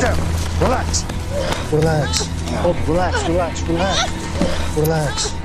down. Relax. Relax. Oh, relax, relax, relax. Relax.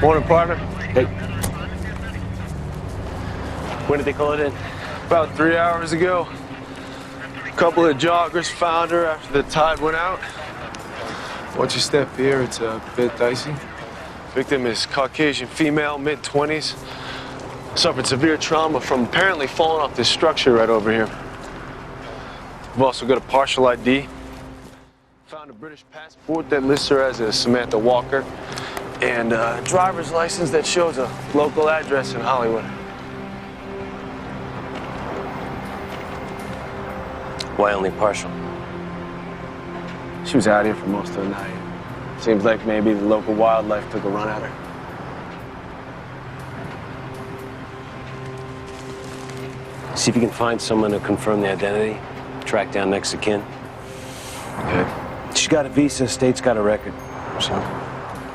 Morning, partner. Hey. When did they call it in? About 3 hours ago. A couple of joggers found her after the tide went out. Once you step here, it's a bit dicey. Victim is Caucasian female, mid-20s. Suffered severe trauma from apparently falling off this structure right over here. We've also got a partial ID. Found a British passport that lists her as a Samantha Walker, and a driver's license that shows a local address in Hollywood. Why only partial? She was out here for most of the night. Seems like maybe the local wildlife took a run at her. See if you can find someone to confirm the identity, track down next of kin. Okay. She's got a visa, state's got a record. So,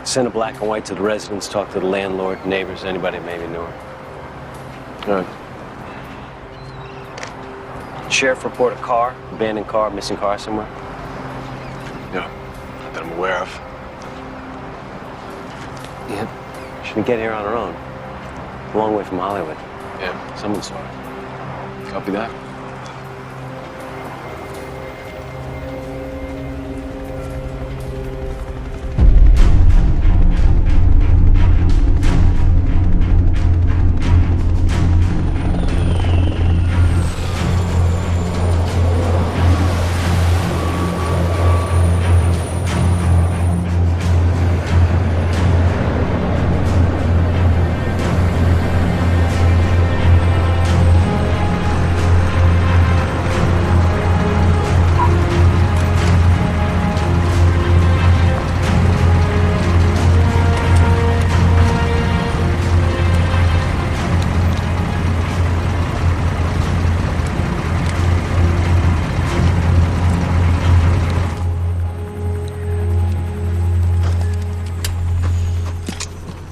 Send a black and white to the residents, talk to the landlord, neighbors, anybody that maybe knew her. good. Sheriff report a car, abandoned car, missing car somewhere. Yeah, not that I'm aware of. Yeah. She didn't get here on her own. A long way from Hollywood. Yeah, Someone saw her. copy that.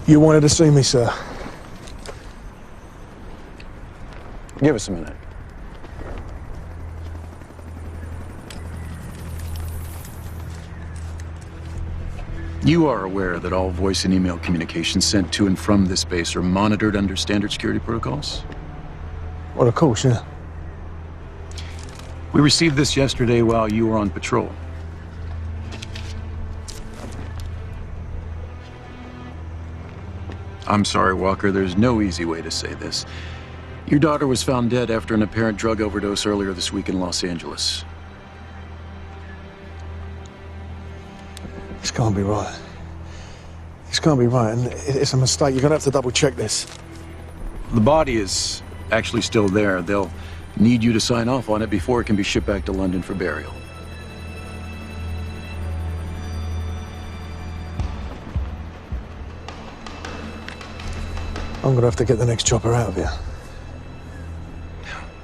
You wanted to see me, sir. Give us a minute. You are aware that all voice and email communications sent to and from this base are monitored under standard security protocols? Well, of course, yeah. We received this yesterday while you were on patrol. I'm sorry, Walker, there's no easy way to say this. Your daughter was found dead after an apparent drug overdose earlier this week in Los Angeles. This can't be right. This can't be right, and it's a mistake. You're gonna have to double check this. The body is actually still there. They'll need you to sign off on it before it can be shipped back to London for burial. I'm gonna have to get the next chopper out of here.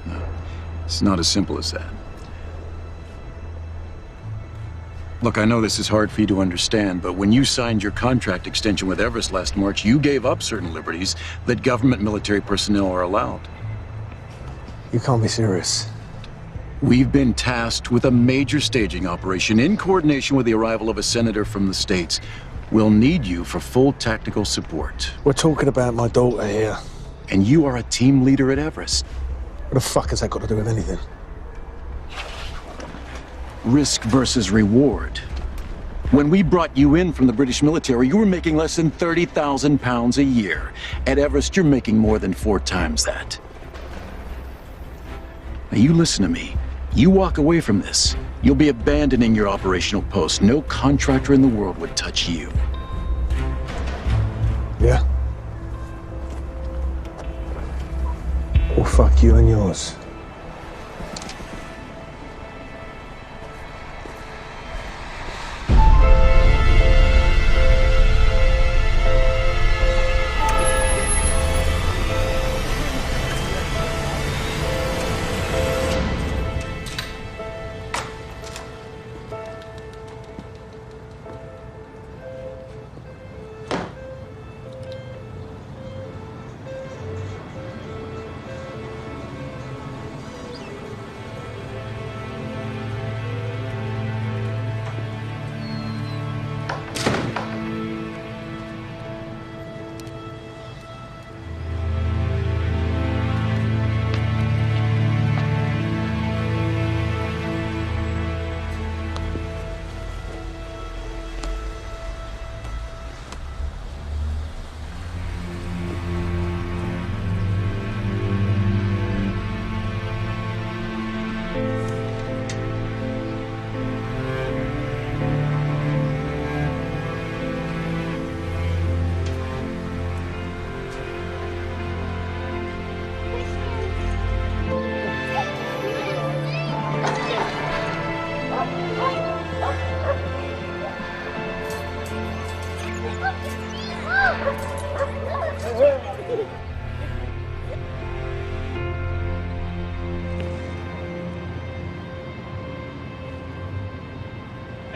No, it's not as simple as that. Look, I know this is hard for you to understand, but when you signed your contract extension with Everest last March, you gave up certain liberties that government military personnel are allowed. You can't be serious. We've been tasked with a major staging operation in coordination with the arrival of a senator from the States. We'll need you for full tactical support. We're talking about my daughter here. And you are a team leader at Everest. What the fuck has that got to do with anything? Risk versus reward. When we brought you in from the British military, you were making less than £30,000 a year. At Everest, you're making more than 4 times that. Now you listen to me. You walk away from this, you'll be abandoning your operational post. No contractor in the world would touch you. Yeah? Well, fuck you and yours.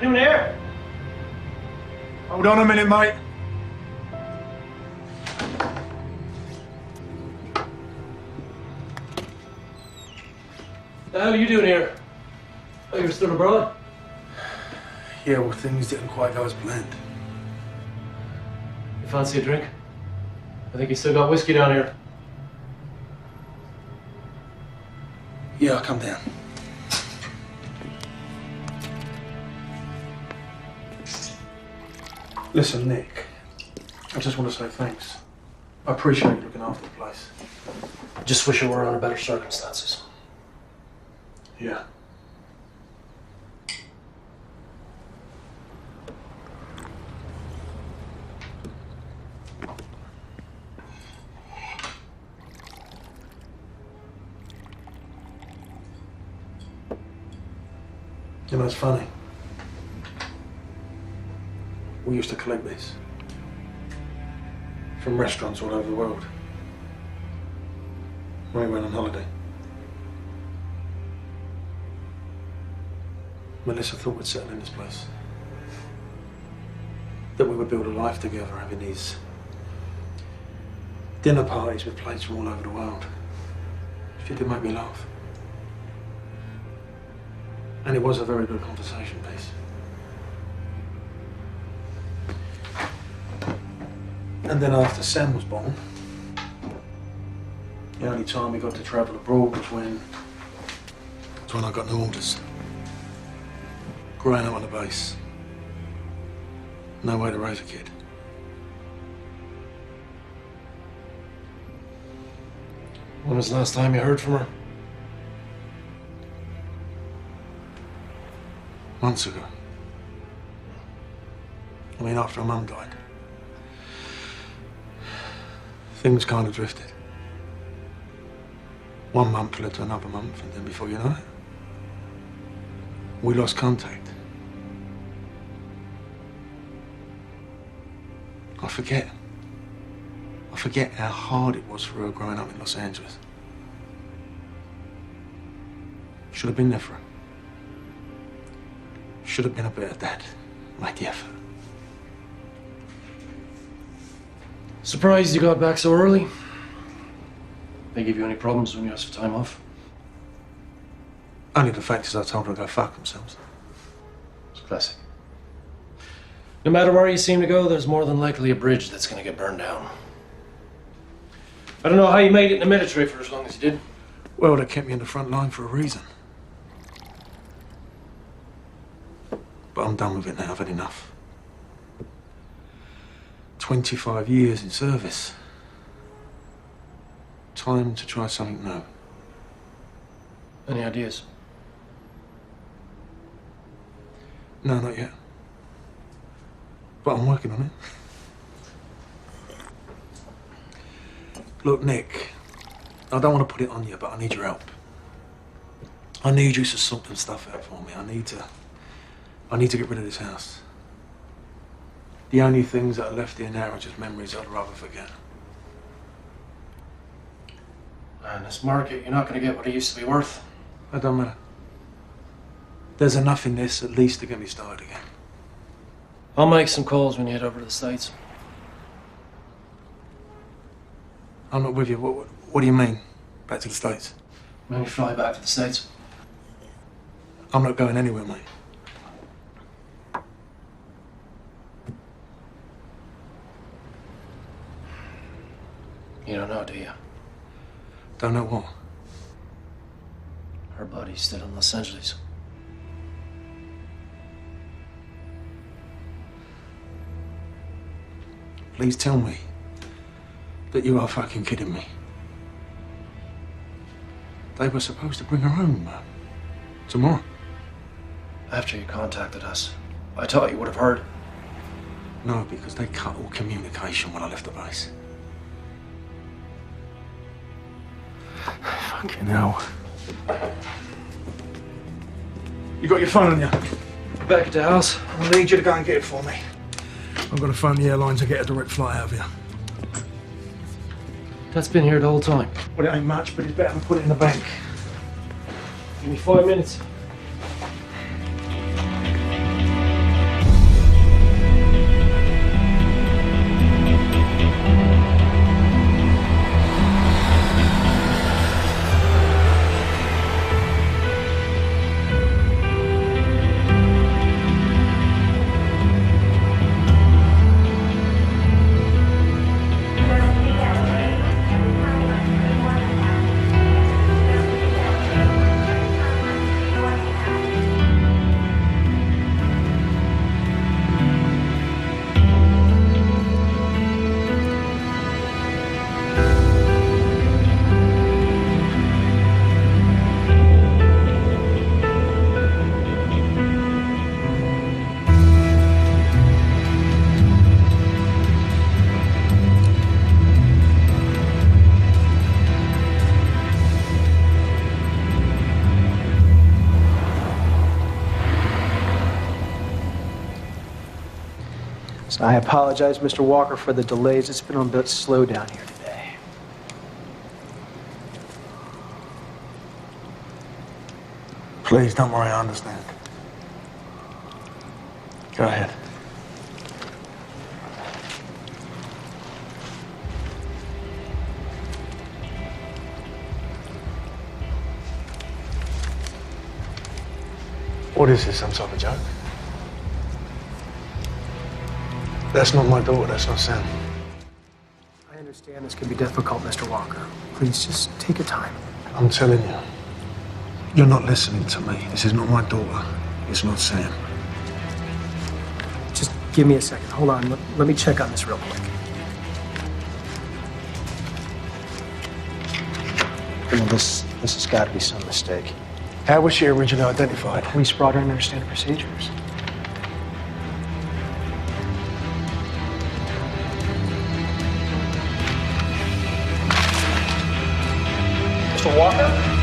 Anyone here? Hold on a minute, mate. The hell are you doing here? Oh, you're still abroad? Yeah, well, things didn't quite go as planned. You fancy a drink? I think you still got whiskey down here. Yeah, I'll come down. Listen, Nick, I just want to say thanks. I appreciate you looking after the place. Just wish it were under better circumstances. Yeah. You know, it's funny. We used to collect these from restaurants all over the world when we went on holiday. Melissa thought we'd settle in this place. That we would build a life together, having these dinner parties with plates from all over the world. She did make me laugh. And it was a very good conversation piece. And then after Sam was born, the only time we got to travel abroad was when I got no orders. Growing up on the base. No way to raise a kid. When was the last time you heard from her? Months ago. I mean, after her mum died. Things kind of drifted. 1 month led to another month, and then before you know it, we lost contact. I forget how hard it was for her growing up in Los Angeles. Should have been there for her. Should have been a better dad. Made the effort. Surprised you got back so early? They give you any problems when you ask for time off? Only the fact is I told her to go fuck themselves. It's classic. No matter where you seem to go, there's more than likely a bridge that's gonna get burned down. I don't know how you made it in the military for as long as you did. Well, they kept me in the front line for a reason. But I'm done with it now. I've had enough. 25 years in service. Time to try something new. Any ideas? No, not yet. But I'm working on it. Look, Nick, I don't want to put it on you, but I need your help. I need you to sort some stuff out for me. I need to get rid of this house. The only things that are left here now are just memories I'd rather forget. Man, this market, you're not gonna get what it used to be worth. That don't matter. There's enough in this at least to get me started again. I'll make some calls when you head over to the States. I'm not with you. What do you mean? Back to the States? When you fly back to the States. I'm not going anywhere, mate. You don't know, do you? Don't know what? Her body's still in Los Angeles. Please tell me that you are fucking kidding me. They were supposed to bring her home tomorrow. After you contacted us, I thought you would have heard. No, because they cut all communication when I left the base. Fucking hell. You got your phone on you? Back at the house. I need you to go and get it for me. I've got to phone the airlines and get a direct flight out of here. That's been here the whole time. Well, it ain't much, but it's better than put it in the bank. Give me 5 minutes. So I apologize, Mr. Walker, for the delays. It's been a bit slow down here today. Please, don't worry, I understand. Go ahead. What is this, some sort of joke? That's not my daughter, that's not Sam. I understand this can be difficult, Mr. Walker. Please, just take your time. I'm telling you, you're not listening to me. This is not my daughter. It's not Sam. Just give me a second. Hold on. Let me check on this real quick. Well, this has got to be some mistake. How was she originally identified? Police brought her in under standard procedures. Mr. Walker?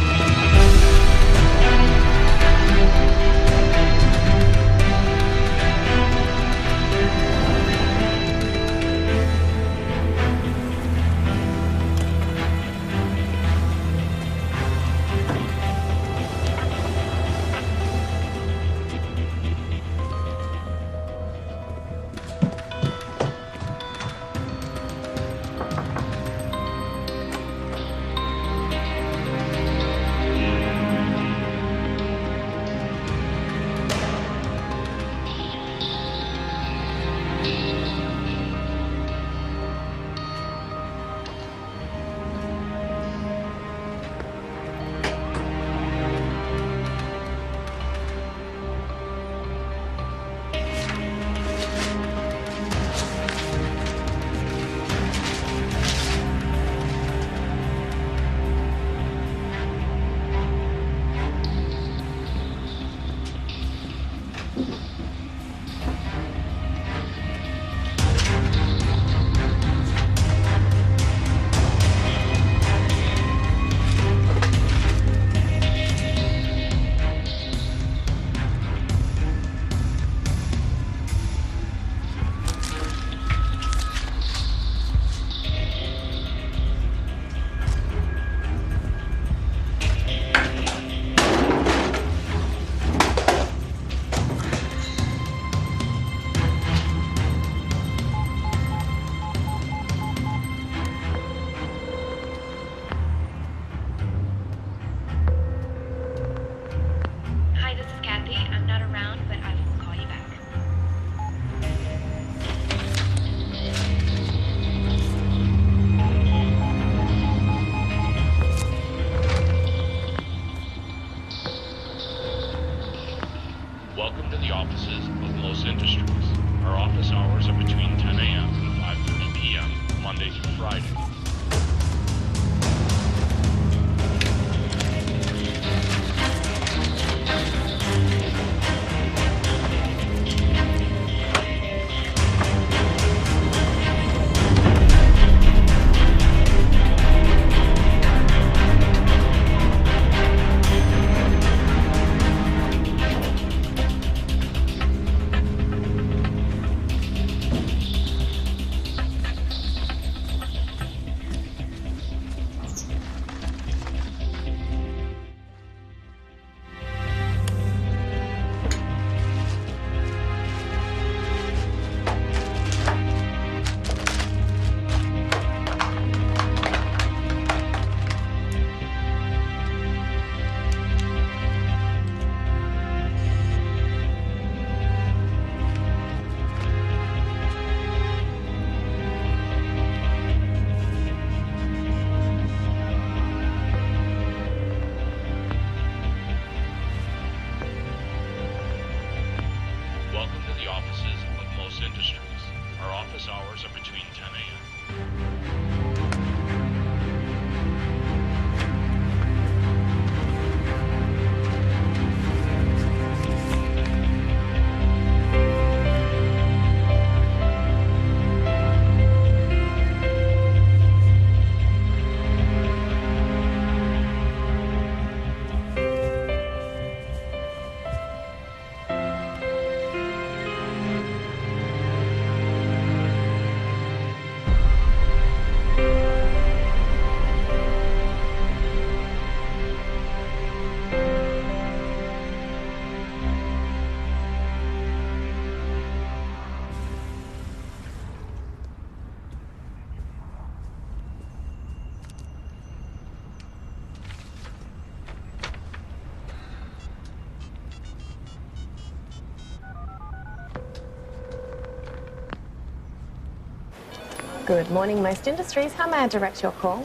Good morning, Most Industries. How may I direct your call?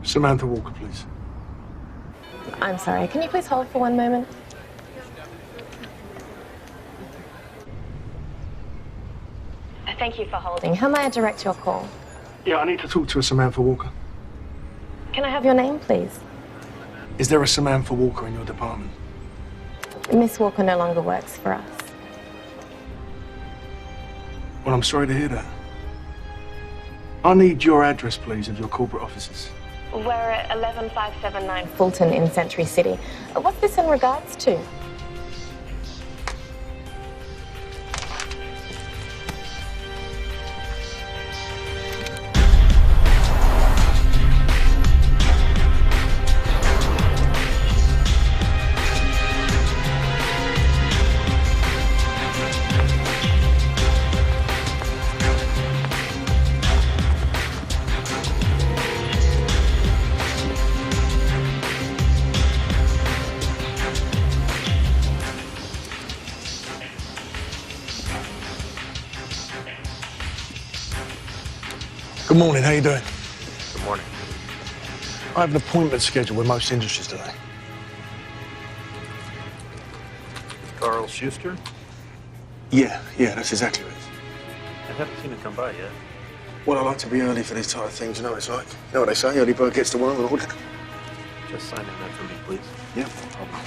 Samantha Walker, please. I'm sorry, can you please hold for one moment? Thank you for holding. How may I direct your call? Yeah, I need to talk to a Samantha Walker. Can I have your name, please? Is there a Samantha Walker in your department? Miss Walker no longer works for us. Well, I'm sorry to hear that. I need your address, please, of your corporate offices. We're at 11579 Fulton in Century City. What's this in regards to? Good morning, how you doing? Good morning. I have an appointment scheduled with Most Industries today. Carl Schuster? Yeah, that's exactly it. I haven't seen him come by yet. Well, I like to be early for these type of things, you know what it's like. You know what they say, early bird gets the worm and all that. Just sign in that for me, please. Yeah, no problem.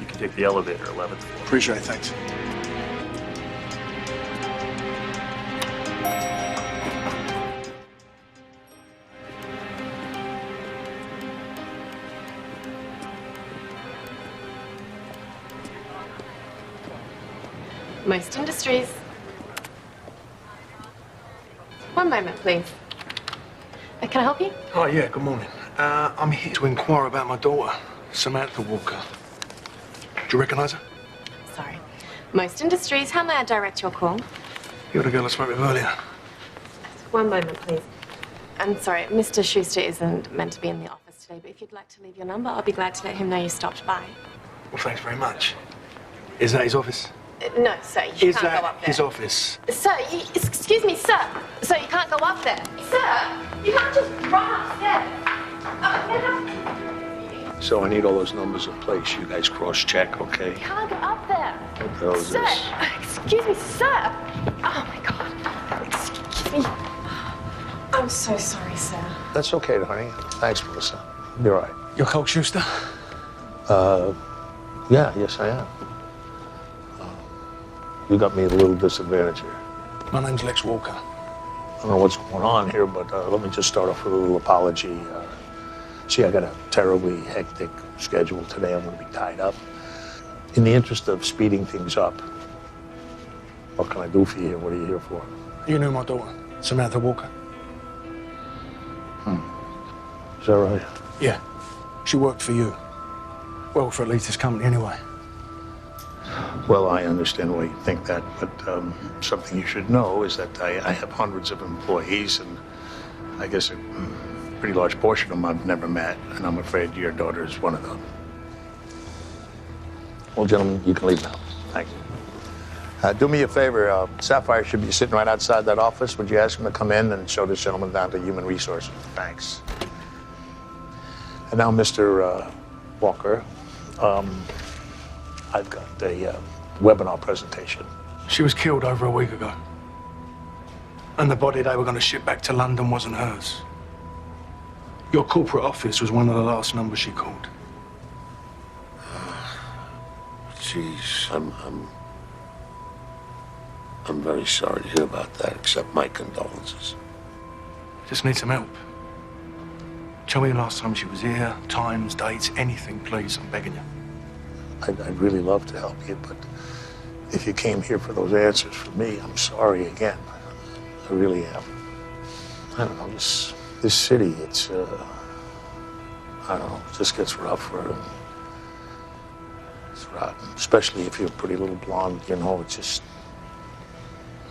You can take the elevator, 11th floor. Appreciate it, thanks. Most Industries. One moment, please. Can I help you? Oh, yeah, good morning. I'm here to inquire about my daughter, Samantha Walker. Do you recognize her? Sorry. Most Industries, how may I direct your call? You're the girl I spoke with earlier. One moment, please. I'm sorry, Mr. Schuster isn't meant to be in the office today, but if you'd like to leave your number, I'll be glad to let him know you stopped by. Well, thanks very much. Is that his office? No, sir, you Is can't that go up there. his office? Sir, excuse me, sir. Sir, you can't go up there. Sir, you can't just run upstairs. So I need all those numbers in place. You guys cross-check, okay? You can't go up there. What the hell is Sir, this? excuse me, sir. Oh, my God. Excuse me. I'm so sorry, sir. That's okay, honey. Thanks, Melissa. You're all right. You're Cole Schuster? Yeah, yes, I am. You got me at a little disadvantage here. My name's Lex Walker. I don't know what's going on here, but let me just start off with a little apology. See, I got a terribly hectic schedule today. I'm going to be tied up. In the interest of speeding things up, what can I do for you? What are you here for? You knew my daughter, Samantha Walker? Is that right? Yeah. She worked for you. Well, for at least this company anyway. Well, I understand why you think that, but something you should know is that I have hundreds of employees, and I guess a pretty large portion of them I've never met, and I'm afraid your daughter is one of them. Well, gentlemen, you can leave now. Thank you. Do me a favor. Sapphire should be sitting right outside that office. Would you ask him to come in and show this gentleman down to Human Resources? Thanks. And now, Mr. Walker, I've got a webinar presentation. She was killed over a week ago. And the body they were going to ship back to London wasn't hers. Your corporate office was one of the last numbers she called. Jeez, I'm very sorry to hear about that. Accept my condolences. Just need some help. Tell me the last time she was here, times, dates, anything, please. I'm begging you. I'd really love to help you, but if you came here for those answers from me, I'm sorry again. I really am. I don't know, this city, it's, I don't know, it just gets rougher. It's rotten, especially if you're a pretty little blonde, you know, it's just...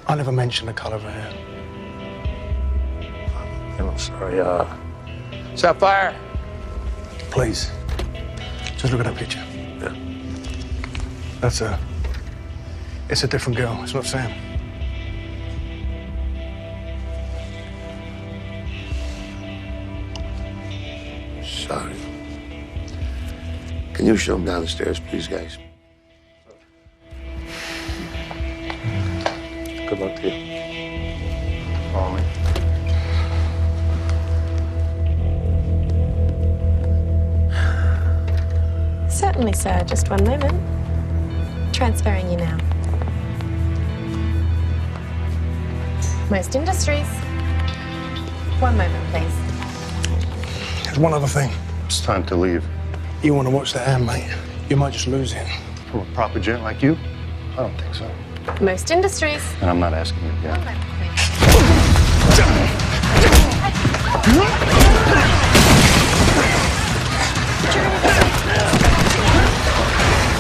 I never mentioned the color of her hair. I'm sorry, Sapphire! Please, just look at that picture. Yeah. It's a different girl, it's not Sam. sorry. Can you show him down the stairs, please, guys? Good luck to you. Follow me. Certainly, sir. Just one moment. Transferring you now. Most Industries. One moment, please. There's one other thing. It's time to leave. You want to watch the hand, mate? You might just lose it. From a proper gent like you? I don't think so. Most Industries. And I'm not asking you again. One moment, please.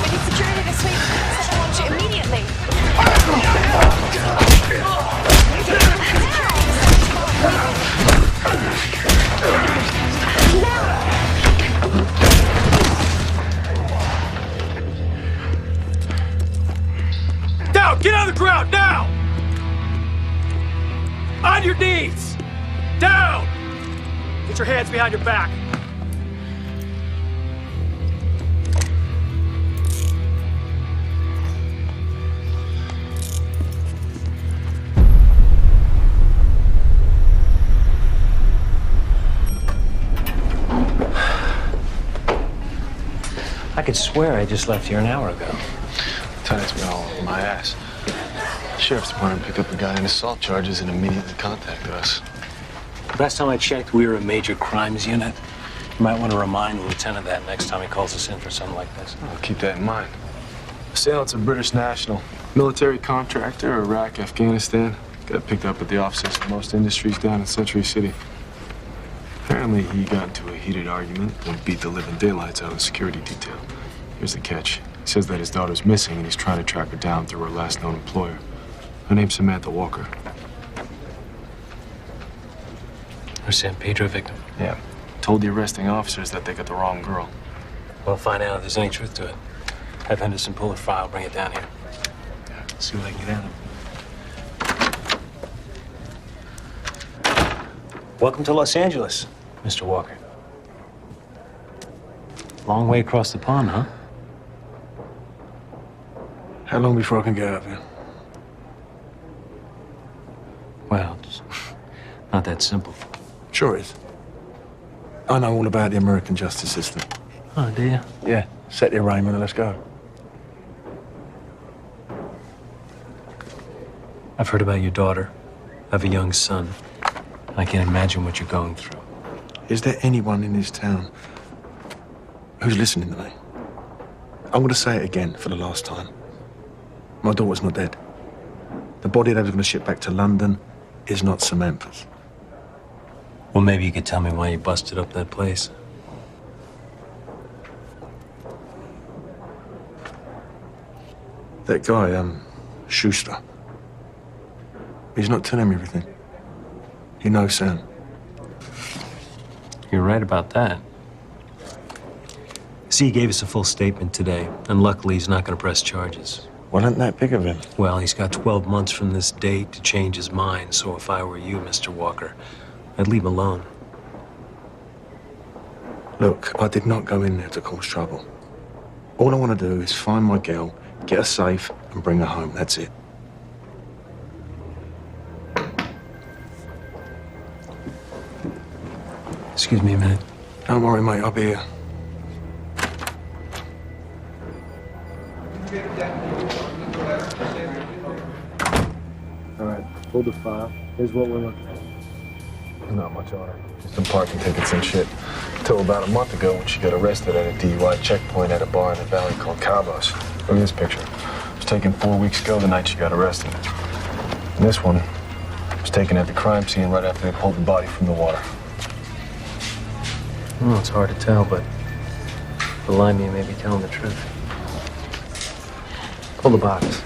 We need security this week. Someone wants you immediately. Down! Get on the ground, now! On your knees! Down! Get your hands behind your back. I could swear I just left here an hour ago. Tonight's been all over my ass. Sheriff's Department picked up a guy on assault charges and immediately contacted us. Last time I checked, we were a major crimes unit. You might want to remind the lieutenant that next time he calls us in for something like this. I'll keep that in mind. Assailant's a British national. Military contractor, Iraq, Afghanistan. Got picked up at the offices of Most Industries down in Century City. Apparently, he got into a heated argument and beat the living daylights out of the security detail. Here's the catch. He says that his daughter's missing and he's trying to track her down through her last known employer. Her name's Samantha Walker. Her San Pedro victim. Yeah. Told the arresting officers that they got the wrong girl. We'll find out if there's any truth to it. Have Henderson pull her file, bring it down here. See what I can get out of him. Welcome to Los Angeles, Mr. Walker. Long way across the pond, huh? How long before I can get out of here? Well, it's not that simple. Sure is. I know all about the American justice system. Oh, do you? Yeah. Set the arraignment and let's go. I've heard about your daughter. I have a young son. I can't imagine what you're going through. Is there anyone in this town who's listening to me? I'm going to say it again for the last time. My daughter's not dead. The body that was going to ship back to London is not Samantha's. Well, maybe you could tell me why you busted up that place. That guy, Schuster. He's not telling me everything. He knows Sam. You're right about that. See, he gave us a full statement today, and luckily he's not going to press charges. Well, isn't that big of him? Well, he's got 12 months from this date to change his mind, so if I were you, Mr. Walker, I'd leave him alone. Look, I did not go in there to cause trouble. All I want to do is find my girl, get her safe, and bring her home. That's it. Excuse me a minute. Don't worry, mate. I'll be here. All right, pull the file. Here's what we're looking at. There's not much on her. Just some parking tickets and shit. Till about a month ago when she got arrested at a DUI checkpoint at a bar in the valley called Cabos. Look at this picture. It was taken 4 weeks ago, the night she got arrested. And this one was taken at the crime scene right after they pulled the body from the water. Well, it's hard to tell, but the line you may be telling the truth. Pull the box.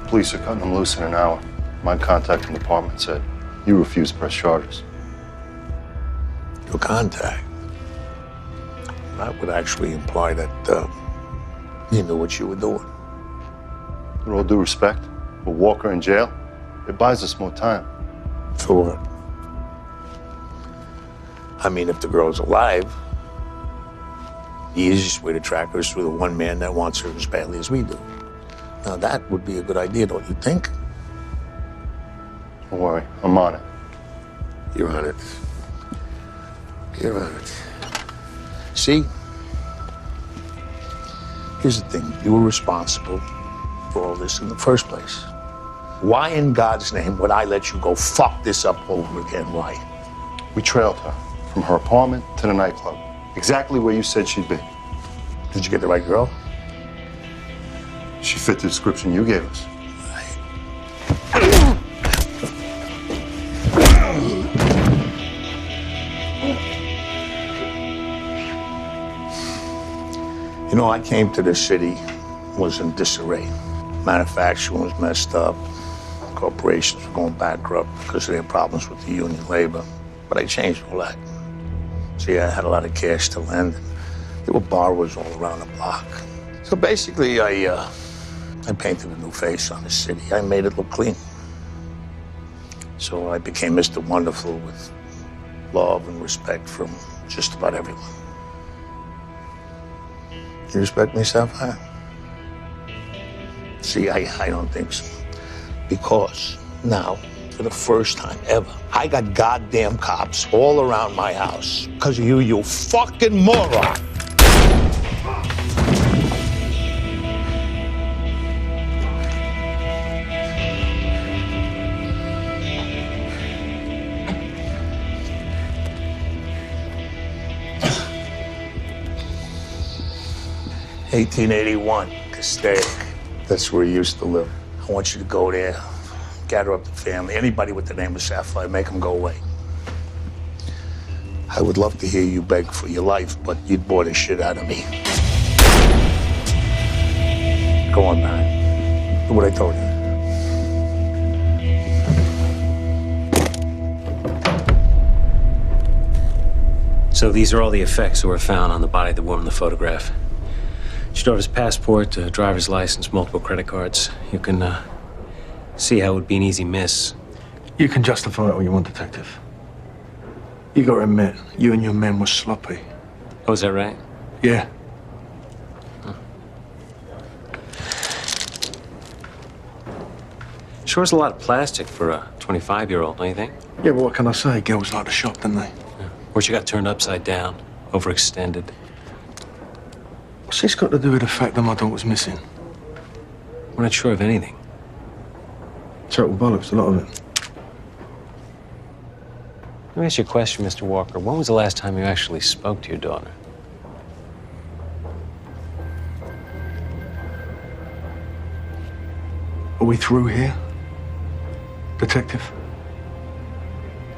Police are cutting him loose in an hour. My contact in the department said you refused to press charges. your contact. That would actually imply that you knew what you were doing. With all due respect, with Walker in jail, it buys us more time. For what? I mean, if the girl's alive, the easiest way to track her is through the one man that wants her as badly as we do. Now, that would be a good idea, don't you think? Don't worry, I'm on it. You're on it. You're on it. See? Here's the thing. You were responsible for all this in the first place. Why in God's name would I let you go fuck this up over again? Why? We trailed her from her apartment to the nightclub. Exactly where you said she'd be. Did you get the right girl? She fit the description you gave us. You know, I came to this city, was in disarray. Manufacturing was messed up. Corporations were going bankrupt because of their problems with the union labor. But I changed all that. See, I had a lot of cash to lend. There were borrowers all around the block. So basically, I painted a new face on the city. I made it look clean. So I became Mr. Wonderful with love and respect from just about everyone. You respect me, Sapphire? See, I don't think so. Because now, for the first time ever, I got goddamn cops all around my house because of you, you fucking moron. $1881, Castaic. That's where he used to live. I want you to go there, gather up the family, anybody with the name of Sapphire, make them go away. I would love to hear you beg for your life, but you'd bore the shit out of me. Go on, man. Do what I told you. So these are all the effects that were found on the body of the woman in the photograph. She daughter's passport, driver's license, multiple credit cards. You can see how it would be an easy miss. You can justify it all you want, Detective. You gotta admit, you and your men were sloppy. Oh, is that right? Yeah. Sure is a lot of plastic for a 25-year-old, don't you think? Yeah, but what can I say? Girls like to shop, don't they? Yeah. Or she got turned upside down, overextended. What's this got to do with the fact that my daughter's missing? We're not sure of anything. Total bollocks, a lot of it. Let me ask you a question, Mr. Walker. When was the last time you actually spoke to your daughter? Are we through here, Detective?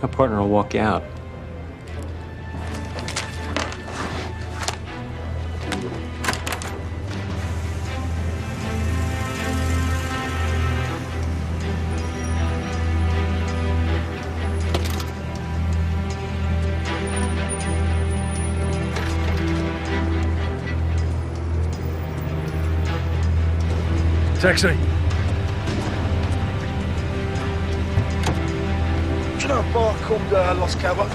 My partner will walk you out. Taxi. Do you know a bar called Los Cabos?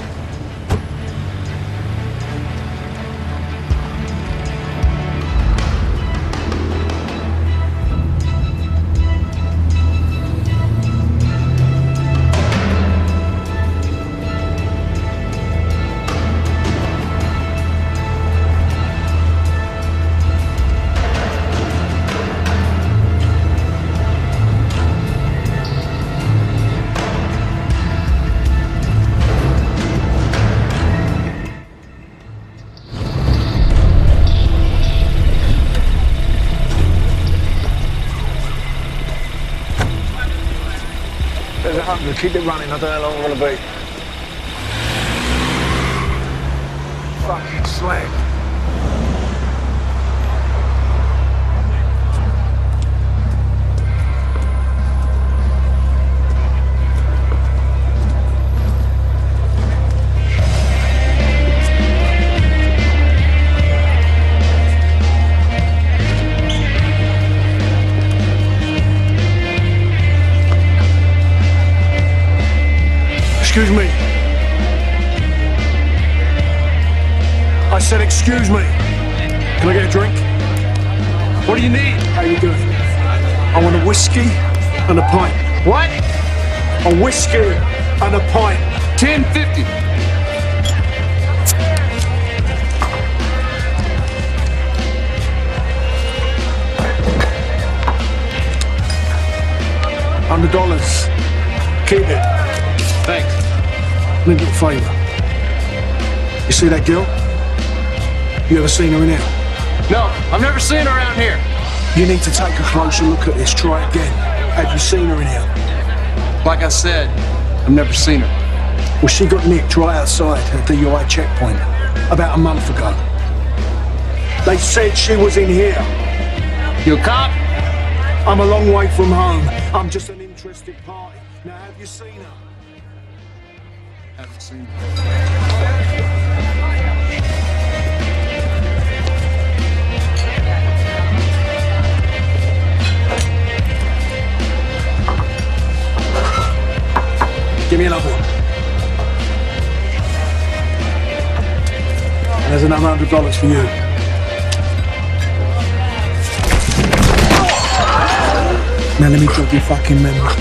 There's 100. Keep it running. I don't know how long I'm going to be. Fucking slag. Excuse me. I said excuse me. Can I get a drink? What do you need? How you doing? I want a whiskey and a pint. What? A whiskey and a pint. 10.50. $100. Keep it. Thanks. Little favour. You see that girl? You ever seen her in here? No, I've never seen her around here. You need to take a closer look at this. Try again. Have you seen her in here? Like I said, I've never seen her. Well, she got nicked right outside at the UI checkpoint about a month ago. They said she was in here. You a cop? I'm a long way from home. I'm just an interested party. Now, have you seen her? Haven't seen her. Give me another one. There's another $100 for you. Now let me jog your fucking memory.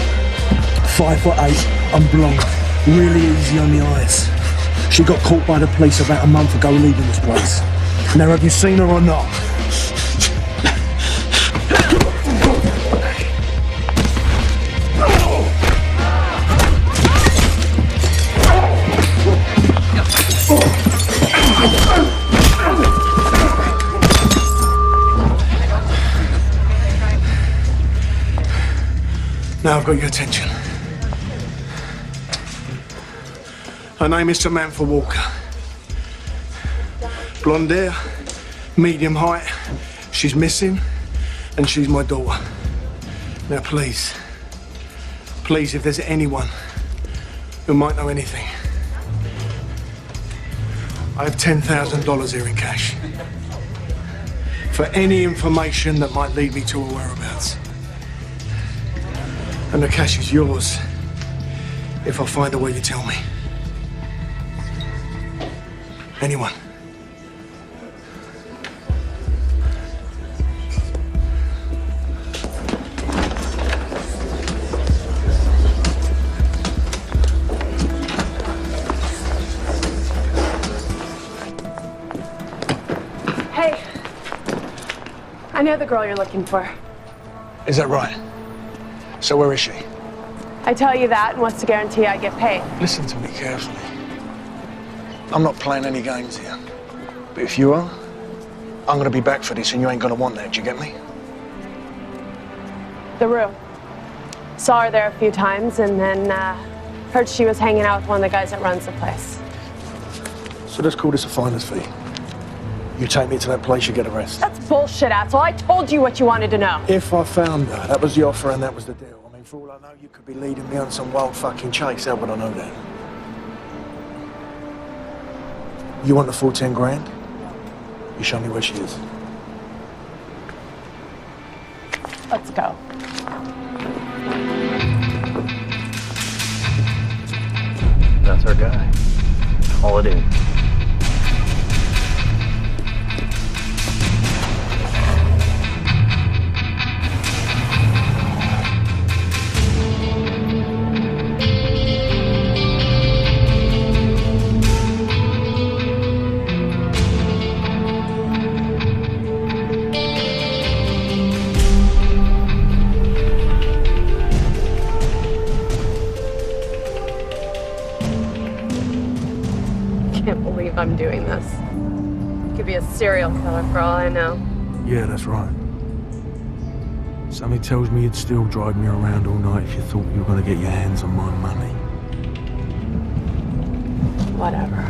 5'8", I'm blonde, really easy on the eyes. She got caught by the police about a month ago leaving this place. Now have you seen her or not? Now I've got your attention. Her name is Samantha Walker. Blonde hair, medium height. She's missing, and she's my daughter. Now please, if there's anyone who might know anything, I have $10,000 here in cash for any information that might lead me to her whereabouts. And the cash is yours if I find a way you tell me. Anyone? Hey, I know the girl you're looking for. Is that right? So where is she? I tell you that, and what's to guarantee I get paid? Listen to me carefully. I'm not playing any games here. But if you are, I'm gonna be back for this and you ain't gonna want that, do you get me? The room. Saw her there a few times, and then heard she was hanging out with one of the guys that runs the place. So let's call this a finder's fee. You take me to that place, you get arrested. That's bullshit, asshole. I told you what you wanted to know. If I found her, that was the offer and that was the deal. I mean, for all I know, you could be leading me on some wild fucking chase. How would I know that? You want the full 10 grand? You show me where she is. Let's go. That's our guy. Call it in. I'm doing this. Could be a serial killer for all I know. Yeah, that's right. Something tells me you'd still drive me around all night if you thought you were going to get your hands on my money. Whatever.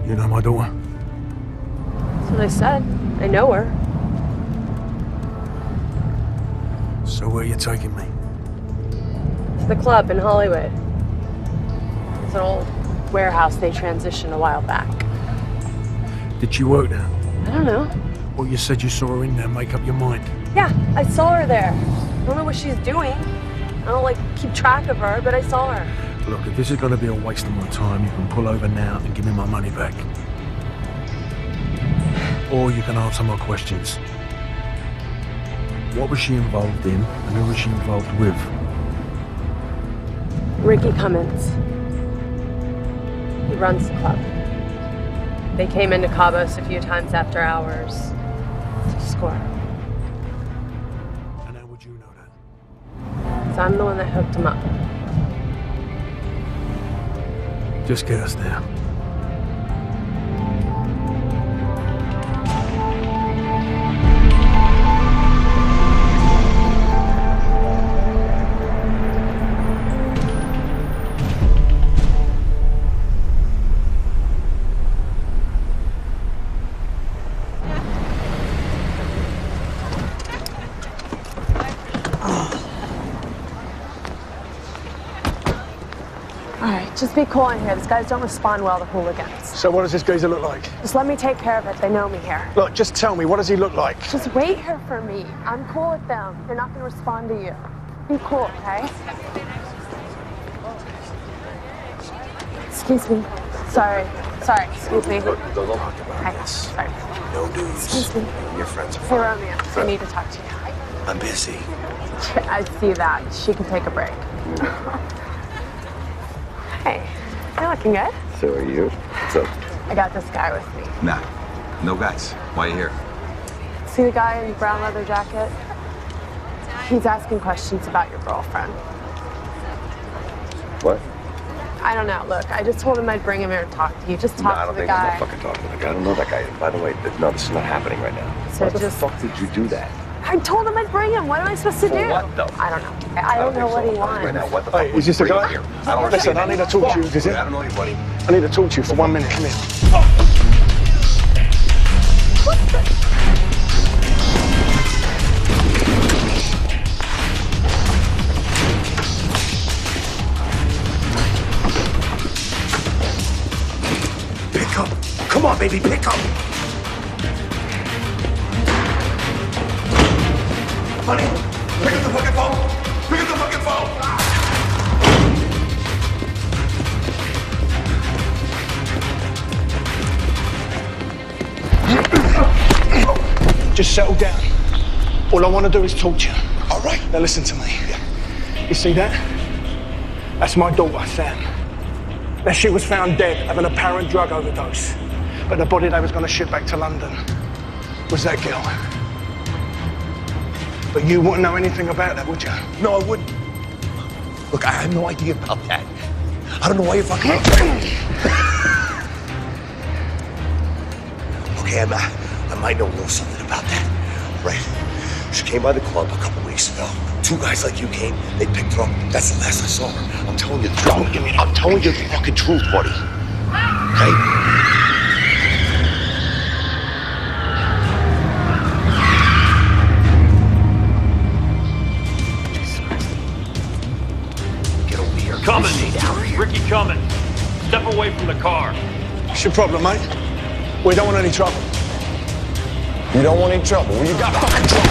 You know my daughter? That's what I said. I know her. So where are you taking me? It's the club in Hollywood. It's an old warehouse they transitioned a while back. Did she work there? I don't know. Well, you said you saw her in there. Make up your mind. Yeah, I saw her there. I don't know what she's doing. I don't, keep track of her, but I saw her. Look, if this is going to be a waste of my time, you can pull over now and give me my money back. Or you can answer my questions. What was she involved in, and who was she involved with? Ricky Cummins. He runs the club. They came into Cabos a few times after hours to score. And how would you know that? So I'm the one that hooked him up. Just get us there. Just be cool in here. These guys don't respond well to hooligans. So what does this geezer look like? Just let me take care of it. They know me here. Look, just tell me, what does he look like? Just wait here for me. I'm cool with them. They're not going to respond to you. Be cool, okay? Excuse me. Sorry. Excuse me. Don't talk about Hi. this. Sorry. No news. Excuse me. Your friends are Hey, fine. Romeo. I need to talk to you. I'm busy. I see that. She can take a break. Hey, you're looking good. So are you? What's up? I got this guy with me. Nah, no guys. Why are you here? See the guy in the brown leather jacket? He's asking questions about your girlfriend. What? I don't know. Look, I just told him I'd bring him here to talk to you. Just talk I don't to the think I'm guy. not fucking talking to the guy. I don't know that guy. By the way, no, this is not happening right now. So Why the just- fuck did you do that? I told him I'd bring him. What am I supposed to do? what, though? I don't know. I don't know what he wants. Right now, what the fuck? Hey, is this the guy? Here? I don't Listen, I need to talk to you. Is it? I don't know you, buddy. I need to talk to you for 1 minute. Come here. Pick up. Come on, baby, pick up. Honey, pick up the fucking phone. Pick up the fucking phone. Just settle down. All I want to do is talk to you. All right. Now listen to me. You see that? That's my daughter, Sam. Now she was found dead of an apparent drug overdose. But the body they was going to ship back to London was that girl. But you wouldn't know anything about that, would you? No, I wouldn't. Look, I have no idea about that. I don't know why you're fucking... Okay, I might know a little something about that, right? She came by the club a couple weeks ago. Two guys like you came, they picked her up. That's the last I saw her. I'm telling you the truth. Don't give me that. I'm telling you the fucking truth, buddy. Okay? Cummins! Ricky Cummins! Step away from the car. What's your problem, mate? We don't want any trouble. You don't want any trouble. Well, you got fucking trouble.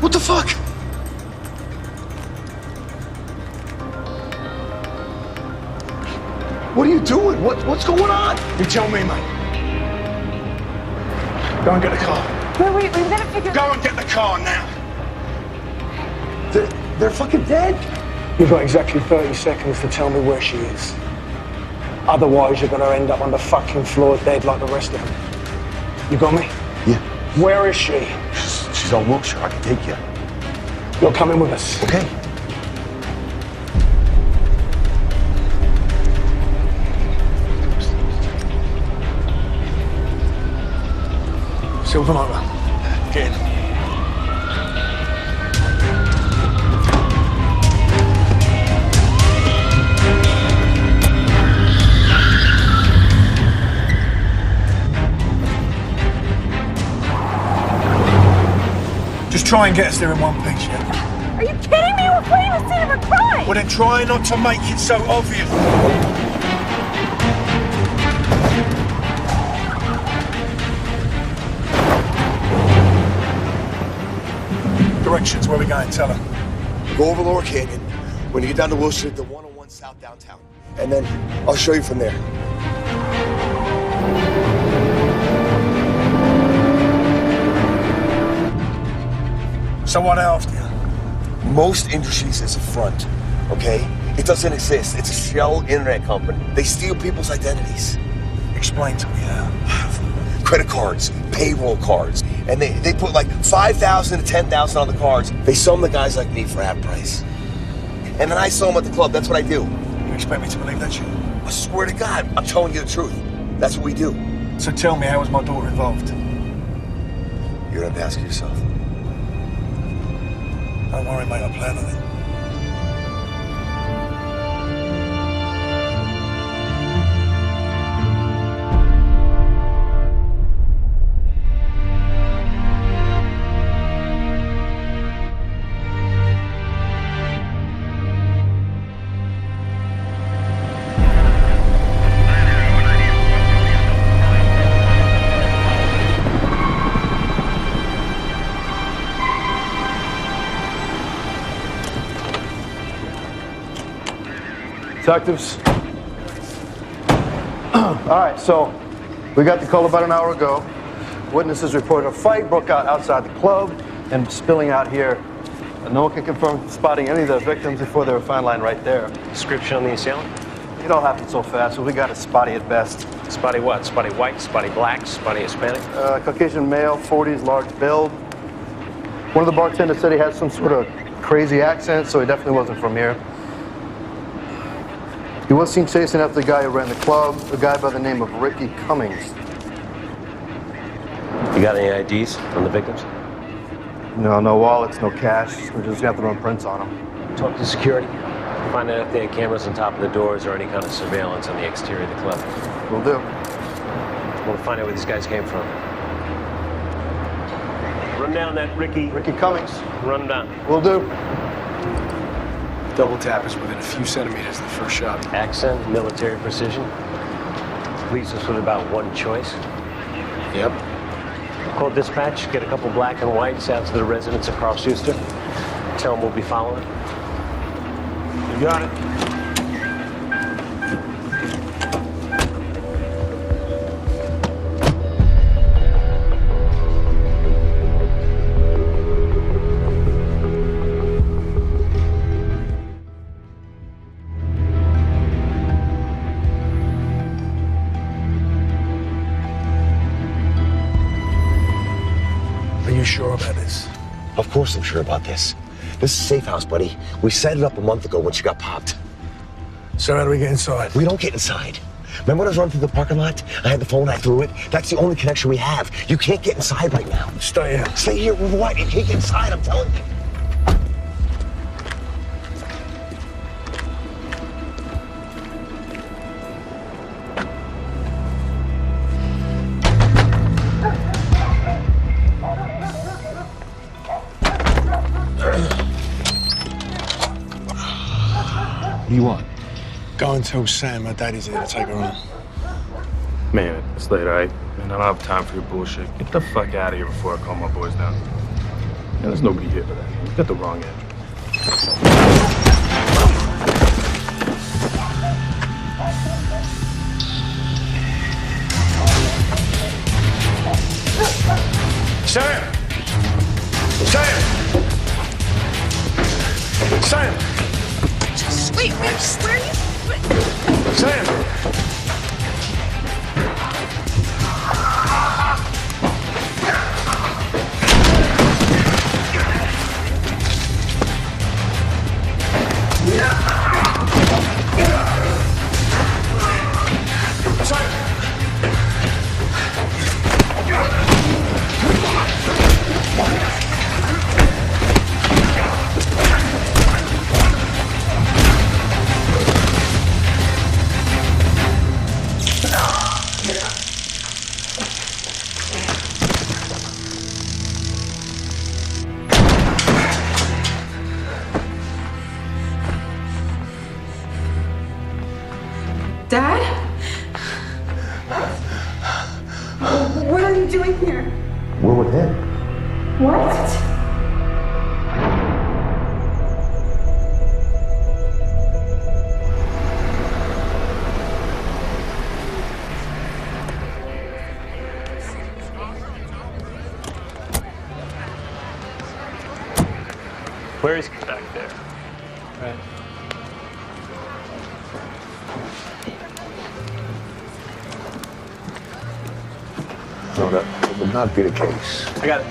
What the fuck? What are you doing? What's going on? You tell me, mate. Go and get the car. Wait, we've got to figure... Go and get the car now. They're fucking dead. You've got exactly 30 seconds to tell me where she is. Otherwise, you're going to end up on the fucking floor dead like the rest of them. You got me? Yeah. Where is she? She's on Wilshire. I can take you. You're coming with us. Okay. Silver motor. Get in. Just try and get us there in one piece, yeah? Are you kidding me? We're playing the scene of a crime! Well, then try not to make it so obvious. Directions, where we going? Tell her. Go over Lower Canyon. When you get down to Wilshire, the 101 South downtown. And then I'll show you from there. So what after you? Most industries is a front, okay? It doesn't exist. It's a shell internet company. They steal people's identities. Explain to me how. Credit cards, payroll cards, and they put like 5,000 to 10,000 on the cards. They sell them to guys like me for half price. And then I sell them at the club. That's what I do. You expect me to believe that's you? I swear to God, I'm telling you the truth. That's what we do. So tell me, how was my daughter involved? You're gonna have to ask yourself. Don't worry, mate, I plan on it. Detectives. All right, so we got the call about an hour ago. Witnesses reported a fight broke out outside the club and spilling out here. No one can confirm spotting any of the victims before they were found lying right there. Description on the assailant? It all happened so fast, so we got a spotty at best. Spotty what? Spotty white, spotty black, spotty Hispanic? Caucasian male, 40s, large build. One of the bartenders said he had some sort of crazy accent, so he definitely wasn't from here. He was seen chasing after the guy who ran the club, a guy by the name of Ricky Cummings. You got any IDs on the victims? No wallets, no cash. We're just gonna have to run prints on them. Talk to security. Find out if they had cameras on top of the doors or any kind of surveillance on the exterior of the club. Will do. I want to find out where these guys came from. Run down that Ricky Cummings. Run him down. Will do. Double tap is within a few centimeters of the first shot. Accent, military precision. Leaves us with about one choice. Yep. Call dispatch, get a couple black and whites out to the residents of Carl Schuster. Tell them we'll be following. You got it. Are you sure about this? Of course I'm sure about this. This is a safe house, buddy. We set it up a month ago when she got popped. So how do we get inside? We don't get inside. Remember when I was running through the parking lot? I had the phone, I threw it. That's the only connection we have. You can't get inside right now. Stay here. Stay here with what? You can't get inside, I'm telling you. What do you want? Go and tell Sam my daddy's here to take her on. Man, it's late, all right? Man, I don't have time for your bullshit. Get the fuck out of here before I calm my boys down. Man, there's nobody here for that. You got the wrong address. Sam! Sam! Sam! Wait, where are you? Sam! Dad? What are you doing here? We're with him. What? Where is he? Back there. Right. No, that would not be the case. I got it.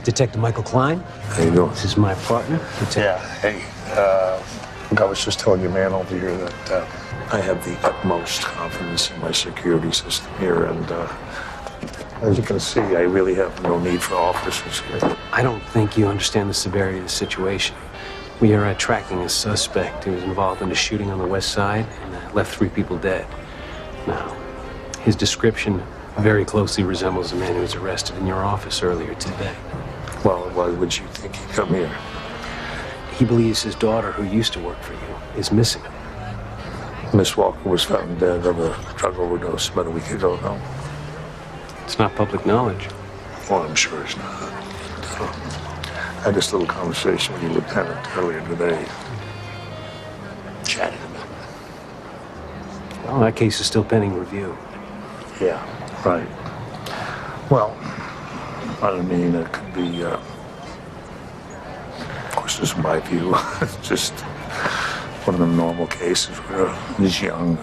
Detective Michael Klein. How you doing? This is my partner. Yeah, hey, look, I was just telling your man over here that I have the utmost confidence in my security system here, and as you can see, I really have no need for officers here. I don't think you understand the severity of the situation. We are tracking a suspect who was involved in a shooting on the west side and left 3 people dead. Now, his description very closely resembles the man who was arrested in your office earlier today. Well, why would you think he'd come here? He believes his daughter, who used to work for you, is missing. Miss Walker was found dead of a drug overdose about a week ago, no? It's not public knowledge. Well, I'm sure it's not. I had this little conversation with the lieutenant earlier today. Chatted a bit. Well, that case is still pending review. Yeah, right. Well, I mean, it could be, of course, this is my view. It's just one of the normal cases where these young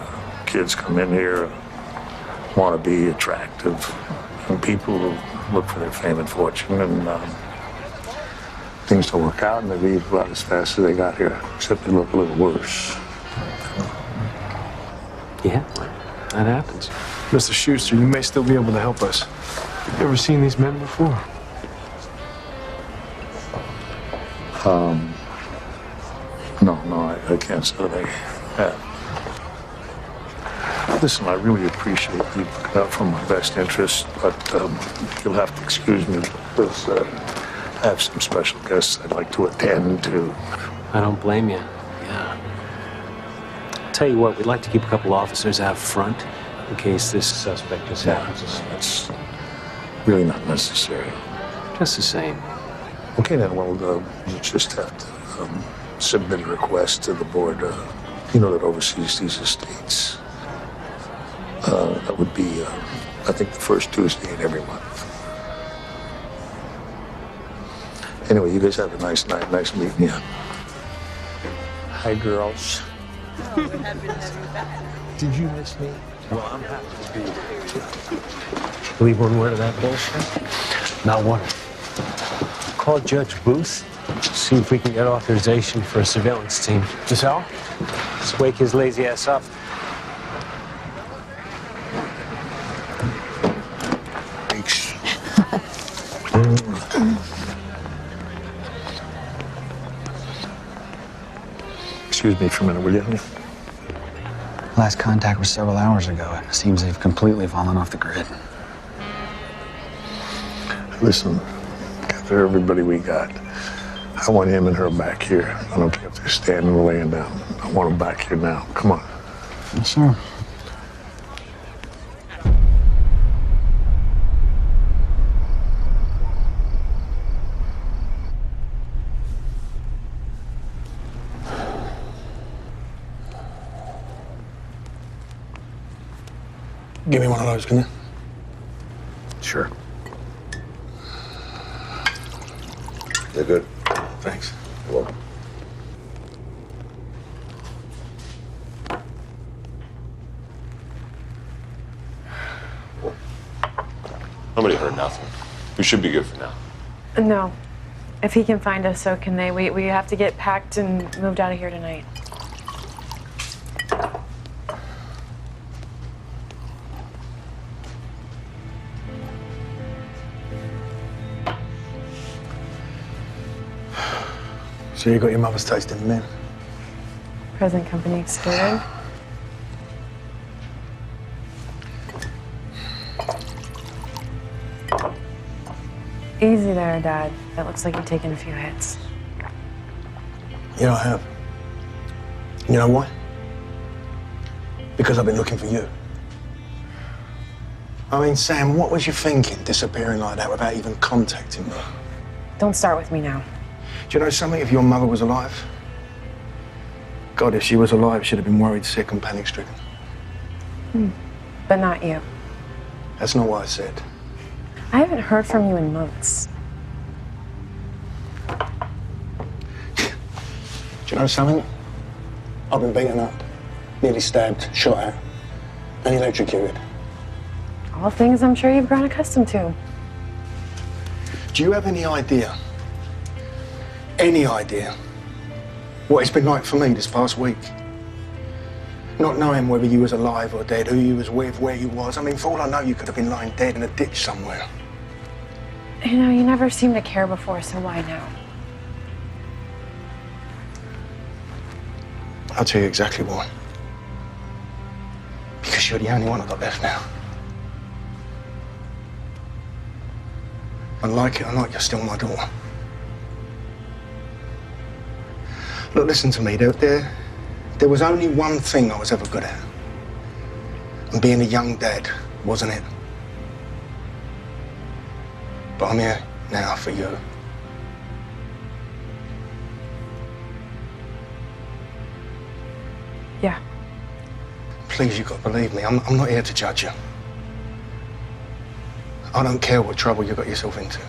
kids come in here, want to be attractive, and people who look for their fame and fortune, and things don't work out, and they leave about as fast as they got here, except they look a little worse. Yeah, that happens. Mr. Schuster, you may still be able to help us. Have you ever seen these men before? No, I can't say that I have. Listen, I really appreciate you looking out for my best interest, but you'll have to excuse me because I have some special guests I'd like to attend to. I don't blame you. Yeah. Tell you what, we'd like to keep a couple officers out front in case this suspect just happens. That's really not necessary. Just the same. Okay, then, well, you just have to submit a request to the board, that oversees these estates. That would be, I think, the first Tuesday in every month. Anyway, you guys have a nice night. Nice meeting you. Hi, girls. Did you miss me? Well, I'm happy to be here. Believe one word of that bullshit? Not one. Call Judge Booth. See if we can get authorization for a surveillance team. Just how? Let's wake his lazy ass up. Thanks. Excuse me for a minute, will you? Last contact was several hours ago. It seems they've completely fallen off the grid. Listen, after everybody we got, I want him and her back here. I don't care if they're standing or laying down. I want them back here now. Come on. Yes, sir. Give me one of those, can you? Sure. They're good. Thanks. You're welcome. Nobody heard nothing. We should be good for now. No. If he can find us, so can they. We have to get packed and moved out of here tonight. So you got your mother's taste in men? Present company excluded. Easy there, Dad. It looks like you've taken a few hits. Yeah, I have. You know why? Because I've been looking for you. I mean, Sam, what was you thinking, disappearing like that without even contacting me? Don't start with me now. Do you know something? If your mother was alive, God, if she was alive, she'd have been worried, sick, and panic-stricken. But not you. That's not what I said. I haven't heard from you in months. Do you know something? I've been beaten up, nearly stabbed, shot at, and electrocuted. All things I'm sure you've grown accustomed to. Do you have any idea what it's been like for me this past week? Not knowing whether you was alive or dead, who you was with, where you was. I mean, for all I know, you could have been lying dead in a ditch somewhere. You know, you never seemed to care before, so why now? I'll tell you exactly why. Because you're the only one I've got left now. And like it or not, you're still my daughter. Look, listen to me. There was only one thing I was ever good at. And being a young dad, wasn't it? But I'm here now for you. Yeah. Please, you've got to believe me. I'm not here to judge you. I don't care what trouble you got yourself into.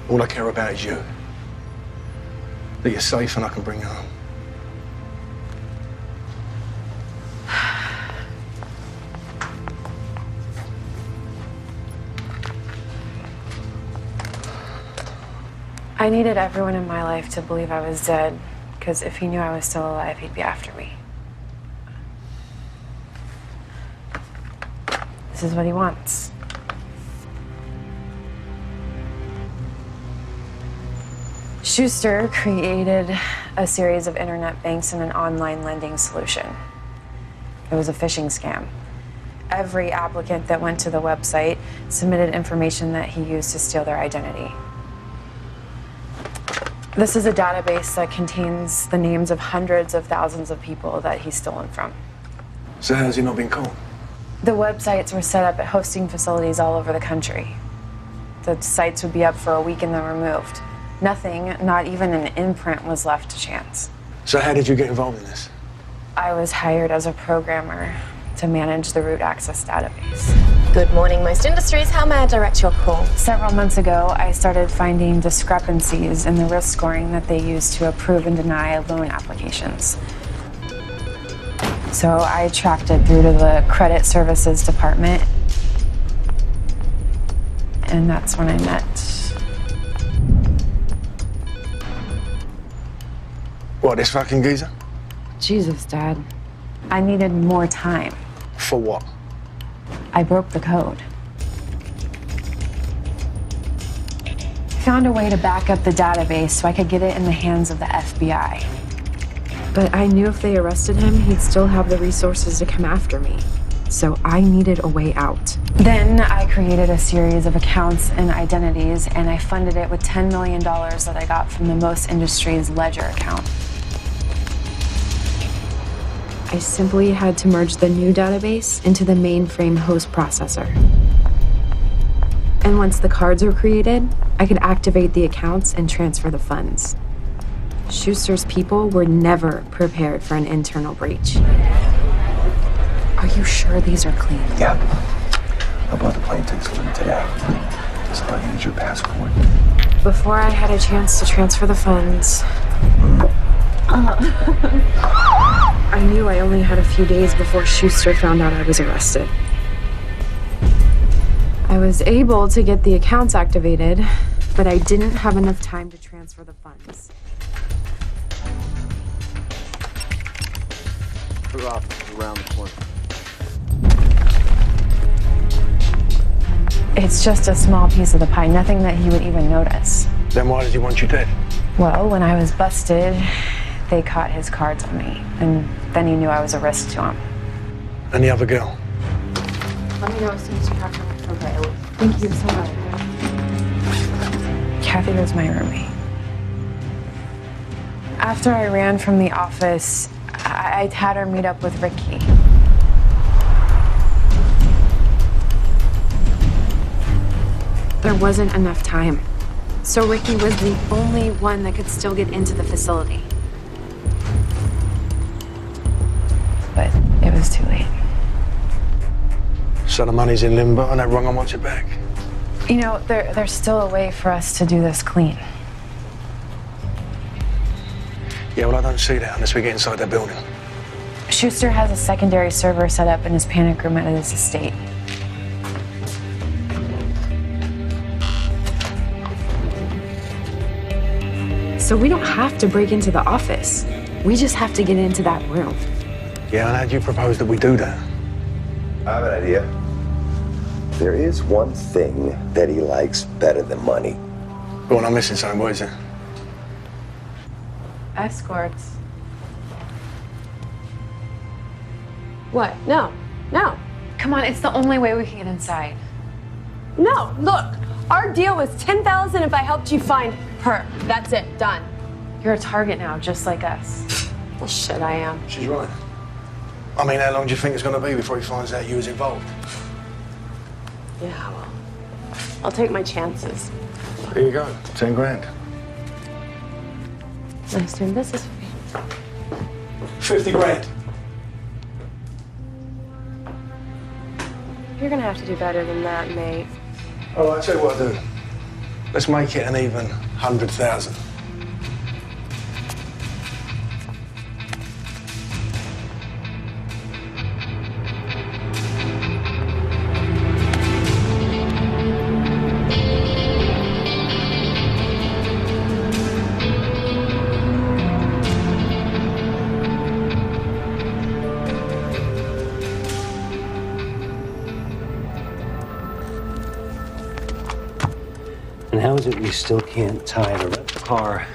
All I care about is you. That you're safe and I can bring you home. I needed everyone in my life to believe I was dead, because if he knew I was still alive, he'd be after me. This is what he wants. Schuster created a series of internet banks and an online lending solution. It was a phishing scam. Every applicant that went to the website submitted information that he used to steal their identity. This is a database that contains the names of hundreds of thousands of people that he's stolen from. So how's he not been caught? The websites were set up at hosting facilities all over the country. The sites would be up for a week and then removed. Nothing, not even an imprint, was left to chance. So how did you get involved in this? I was hired as a programmer to manage the root access database. Good morning, Most Industries. How may I direct your call? Several months ago, I started finding discrepancies in the risk scoring that they use to approve and deny loan applications. So I tracked it through to the credit services department, and that's when I met. What, this fucking geezer? Jesus, Dad. I needed more time. For what? I broke the code. Found a way to back up the database so I could get it in the hands of the FBI. But I knew if they arrested him, he'd still have the resources to come after me. So I needed a way out. Then I created a series of accounts and identities, and I funded it with $10 million that I got from the Most Industries Ledger account. I simply had to merge the new database into the mainframe host processor. And once the cards were created, I could activate the accounts and transfer the funds. Schuster's people were never prepared for an internal breach. Are you sure these are clean? Yeah. I bought the plane tickets for them today. So I need your passport. Before I had a chance to transfer the funds, I knew I only had a few days before Schuster found out I was arrested. I was able to get the accounts activated, but I didn't have enough time to transfer the funds. Her office is around the corner. It's just a small piece of the pie, nothing that he would even notice. Then why does he want you dead? Well, when I was busted, they caught his cards on me, and then he knew I was a risk to him. And the other girl? Let me know as soon as you have her. Okay. Thank you so much. Kathy was my roommate. After I ran from the office, I had her meet up with Ricky. There wasn't enough time. So Ricky was the only one that could still get into the facility. But it was too late. So the money's in limbo and everyone wants it back. You know, there's still a way for us to do this clean. Yeah, well, I don't see that unless we get inside that building. Schuster has a secondary server set up in his panic room at his estate. So we don't have to break into the office. We just have to get into that room. Yeah, and how do you propose that we do that? I have an idea. There is one thing that he likes better than money. Go on, I'm missing something. What is it? Escorts. What? No. No. Come on, it's the only way we can get inside. No, look. Our deal was $10,000 if I helped you find her. That's it. Done. You're a target now, just like us. Well, shit, I am. She's right. I mean, how long do you think it's going to be before he finds out you was involved? Yeah, well, I'll take my chances. There you go. 10 grand. Nice doing business with me. 50 grand. You're gonna have to do better than that, mate. All right, I'll tell you what I'll do. Let's make it an even 100,000. And how is it we still can't tie the rental car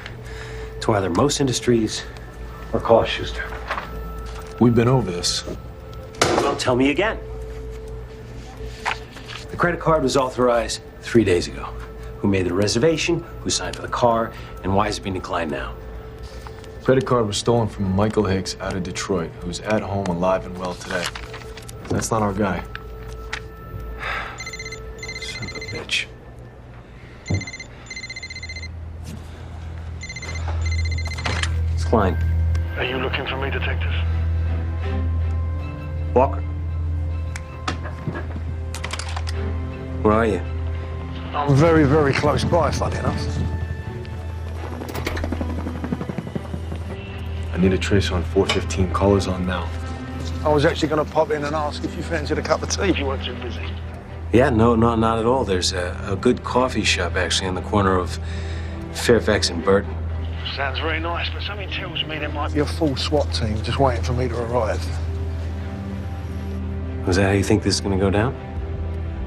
to either Most Industries or Carl Schuster? We've been over this. Well, tell me again. The credit card was authorized 3 days ago. Who made the reservation? Who signed for the car? And why is it being declined now? Credit card was stolen from Michael Hicks out of Detroit, who's at home alive and well today. That's not our guy. Son of a bitch. It's Klein. Are you looking for me, detective? Walker. Where are you? I'm very, very close by, funny enough. I need a trace on 415. Callers on now. I was actually going to pop in and ask if you fancied a cup of tea if you weren't too busy. Yeah, no, not at all. There's a good coffee shop actually on the corner of Fairfax and Burton. Sounds very nice, but something tells me there might be a full SWAT team just waiting for me to arrive. Was that how you think this is going to go down?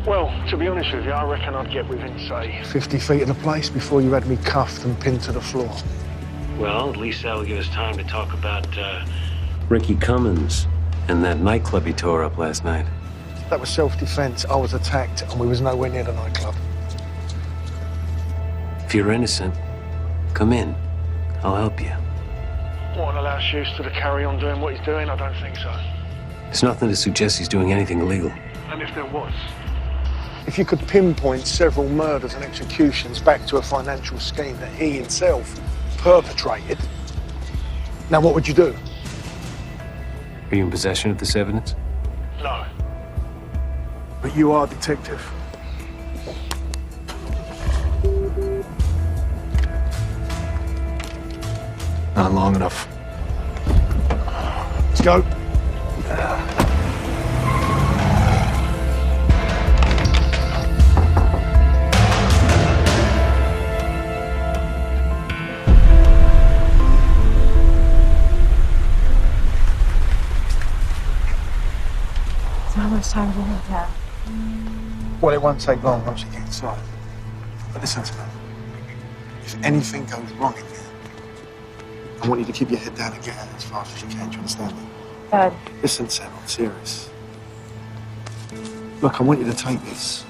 Well, to be honest with you, I reckon I'd get within, say, 50 feet of the place before you had me cuffed and pinned to the floor. Well, at least that'll give us time to talk about Ricky Cummins and that nightclub he tore up last night. That was self-defense. I was attacked, and we was nowhere near the nightclub. If you're innocent, come in. I'll help you. Won't allow Schuster to carry on doing what he's doing? I don't think so. There's nothing to suggest he's doing anything illegal. And if there was? If you could pinpoint several murders and executions back to a financial scheme that he himself perpetrated, now what would you do? Are you in possession of this evidence? No. But you are a detective. Not long enough. Let's go. So how much time do we have? Well, it won't take long once you get inside. But listen to me. If anything goes wrong in here, I want you to keep your head down and get out as fast as you can. Do you understand me? Dad. Listen, Sam, I'm serious. Look, I want you to take this.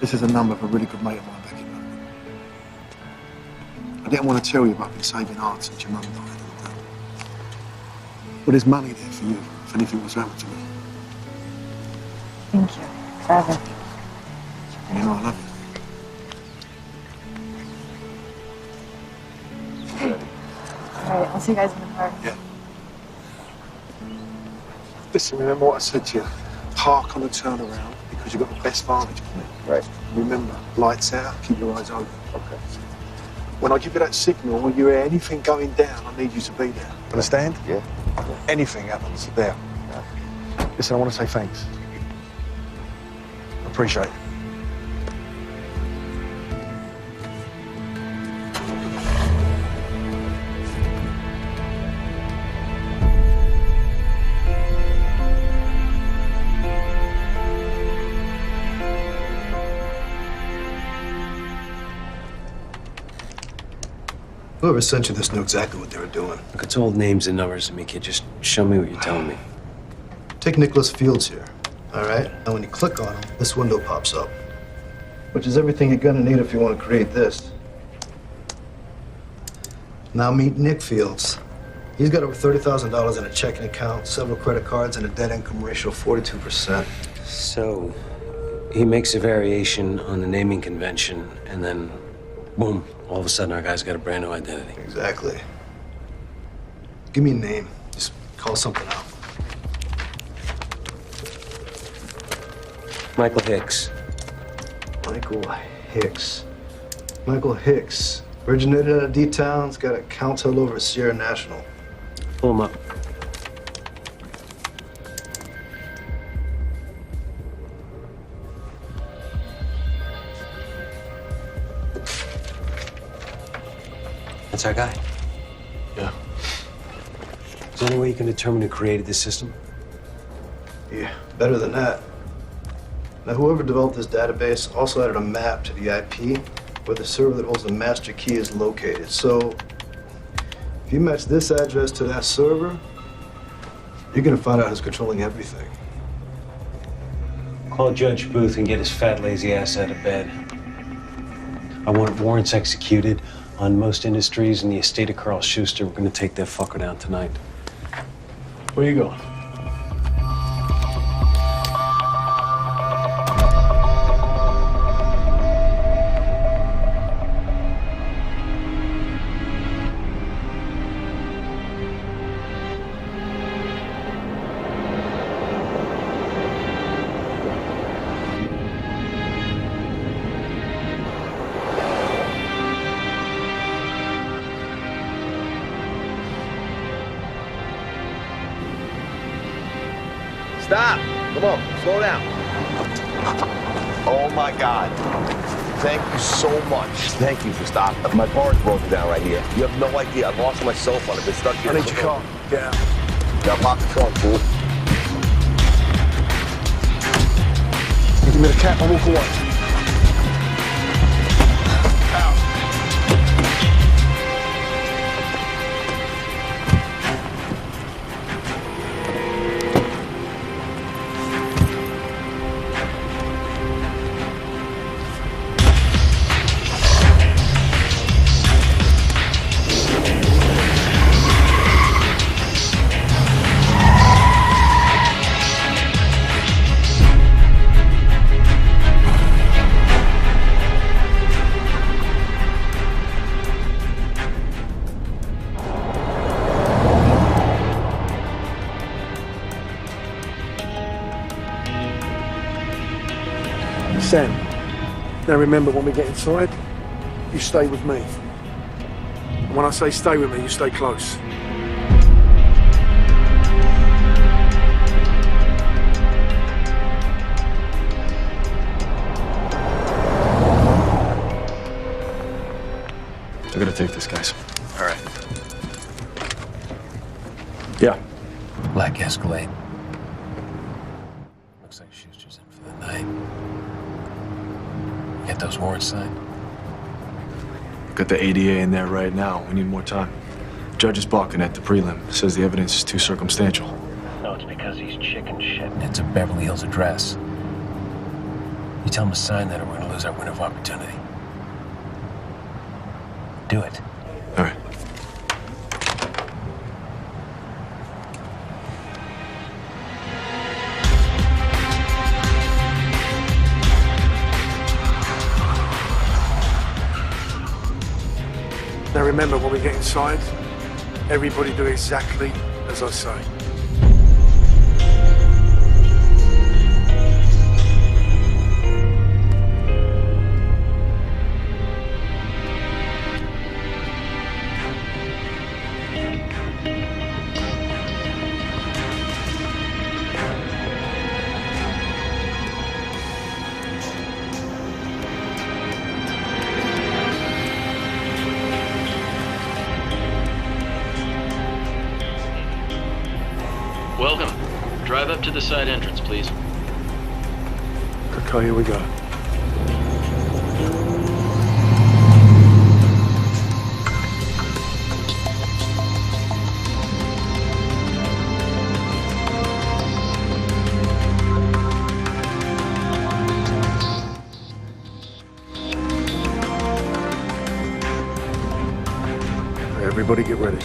This is a number of a really good mate of mine back in London. I didn't want to tell you, but I've been saving art since your mum died. Well, there's money there for you if anything was happened to me. Thank you. For everything. And you know I love you. All right, I'll see you guys in the car. Yeah. Listen, remember what I said to you? Park on the turnaround because you've got the best vantage point. Right. Remember, lights out, keep your eyes open. Okay. When I give you that signal, when you hear anything going down, I need you to be there. Understand? Yeah. Anything happens, there. Listen, I want to say thanks. Appreciate it. Whoever sent you this knew exactly what they were doing. Look, it's old names and numbers to me, kid. Just show me what you're telling me. Take Nicholas Fields here, all right? And when you click on him, this window pops up, which is everything you're gonna need if you want to create this. Now meet Nick Fields. He's got over $30,000 in a checking account, several credit cards, and a debt-income ratio of 42%. So, he makes a variation on the naming convention, and then, boom, all of a sudden our guy's got a brand new identity. Exactly. Give me a name. Just call something out. Michael Hicks. Michael Hicks. Michael Hicks. Originated out of D-Town's got accounts all over Sierra National. Pull him up. That's our guy. Yeah. Is there any way you can determine who created this system? Yeah, better than that. Now, whoever developed this database also added a map to the IP where the server that holds the master key is located. So, if you match this address to that server, you're gonna find out who's controlling everything. Call Judge Booth and get his fat, lazy ass out of bed. I want warrants executed on most industries in the estate of Carl Schuster. We're gonna take that fucker down tonight. Where you going? Stop! Come on, slow down. Oh my God. Thank you so much. Thank you for stopping. My car's broken down right here. You have no idea. I lost my cell phone. I've been stuck here. I need your car. Get out. Now lock the trunk, fool. You give me the cap, I'll walk away. Sam, now remember, when we get inside, you stay with me. And when I say stay with me, you stay close. I gotta take this, guys. All right. Yeah. Black Escalade. Looks like Schuster's in for the night. Get those warrants signed? Got the ADA in there right now. We need more time. Judge is balking at the prelim. Says the evidence is too circumstantial. No, it's because he's chicken shit. It's a Beverly Hills address. You tell him to sign that or we're gonna lose our window of opportunity. Do it. All right. remember, when we get inside, everybody do exactly as I say. Welcome. Drive up to the side entrance, please. Okay, here we go. Everybody get ready.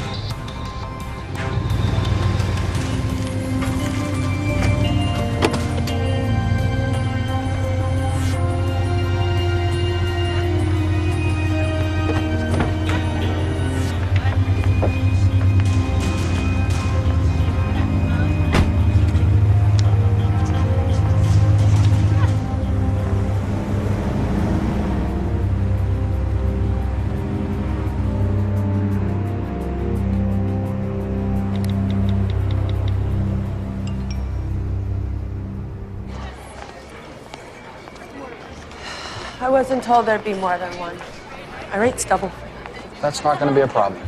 I wasn't told there'd be more than one. My rate's double. That's not going to be a problem.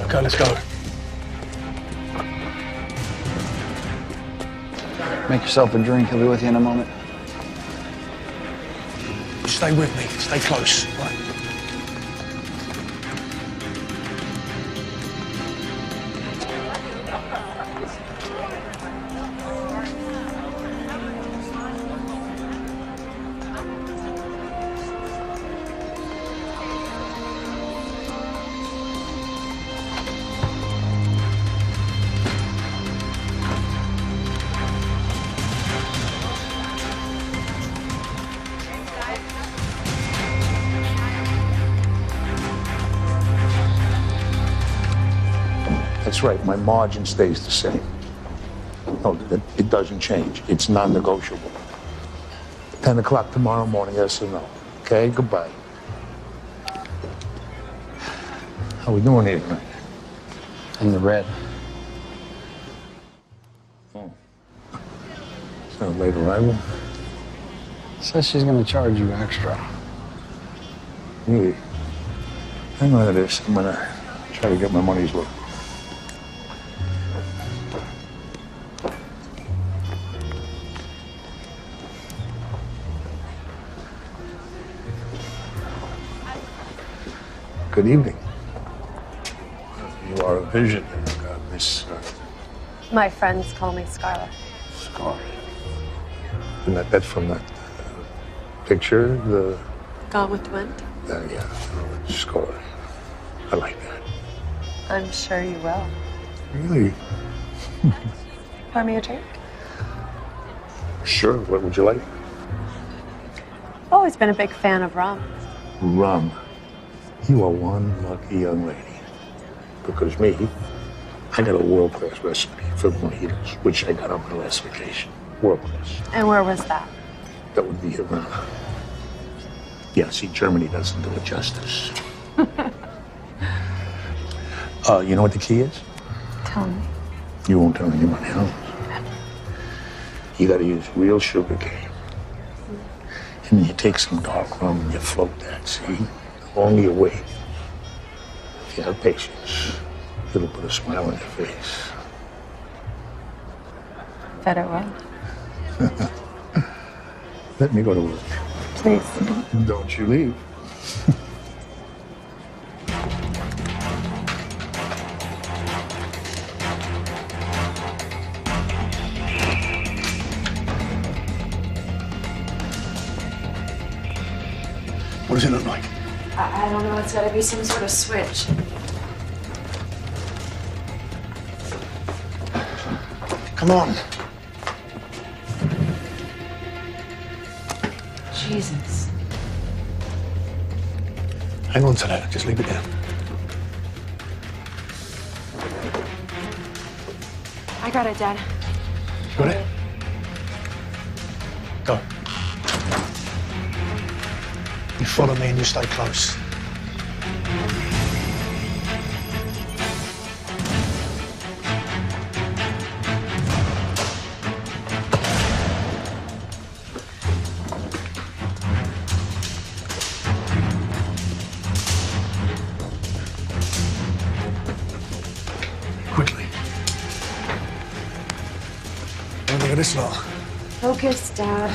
Okay, let's go. Make yourself a drink. He'll be with you in a moment. Stay with me. Stay close. Right. That's right, my margin stays the same. No, it doesn't change. It's non-negotiable. 10 o'clock tomorrow morning, yes or no? Okay, goodbye. How we doing here tonight? In the red. Oh. Is that a late arrival? Says she's going to charge you extra. Really? Hang on to this. I'm going to try to get my money's worth. Good evening. You are a visionary, Miss My friends call me Scarlett. Scarlett. And that's from that picture, the... Gone with the Wind? Yeah, Scarlett. I like that. I'm sure you will. Really? Pour me a drink? Sure. What would you like? Always been a big fan of rum. Rum. You are one lucky young lady. Because me, I got a world-class recipe for mojitos, which I got on my last vacation. World-class. And where was that? That would be Havana. Yeah, see, Germany doesn't do it justice. You know what the key is? Tell me. You won't tell anyone else. You gotta use real sugar cane. And you take some dark rum and you float that, see? The longer you wait, if you have patience, it'll put a smile on your face. Bet it will. Let me go to work. Please. Don't you leave. What does it look like? I don't know. It's got to be some sort of switch. Come on. Jesus. Hang on to that. Just leave it there. I got it, Dad. Got it? Go. You follow me and you stay close. Quickly. Look at this lot. Focus, Dad.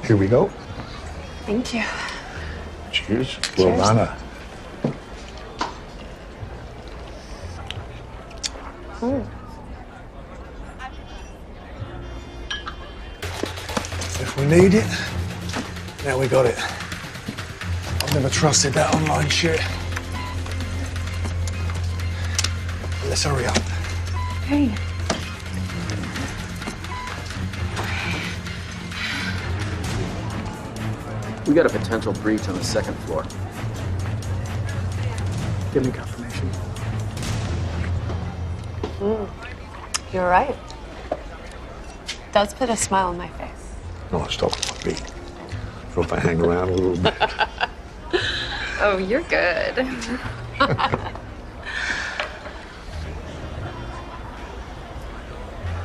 Here we go. Thank you. Cheers. Cheers. Rovana. If we need it, now we got it. I've never trusted that online shit. Let's hurry up. Hey. We got a potential breach on the second floor. Give me confirmation. You're right. Does put a smile on my face. No, let's talk about me. So if I hang around a little bit. Oh, you're good.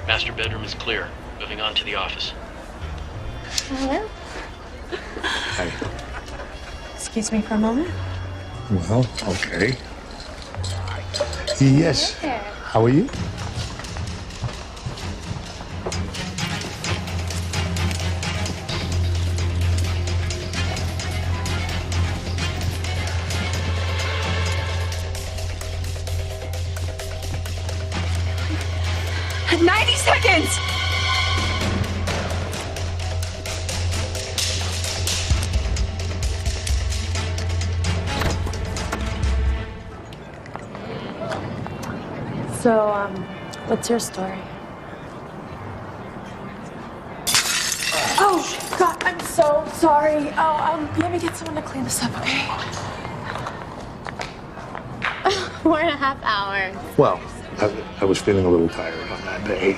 Master bedroom is clear. Moving on to the office. Hello. Hey. Excuse me for a moment. Well, okay. Yes. How are you? At 90 seconds! So, what's your story? Oh, God, I'm so sorry. Oh, let me get someone to clean this up, okay? 4.5 hours. Well, I was feeling a little tired on that day.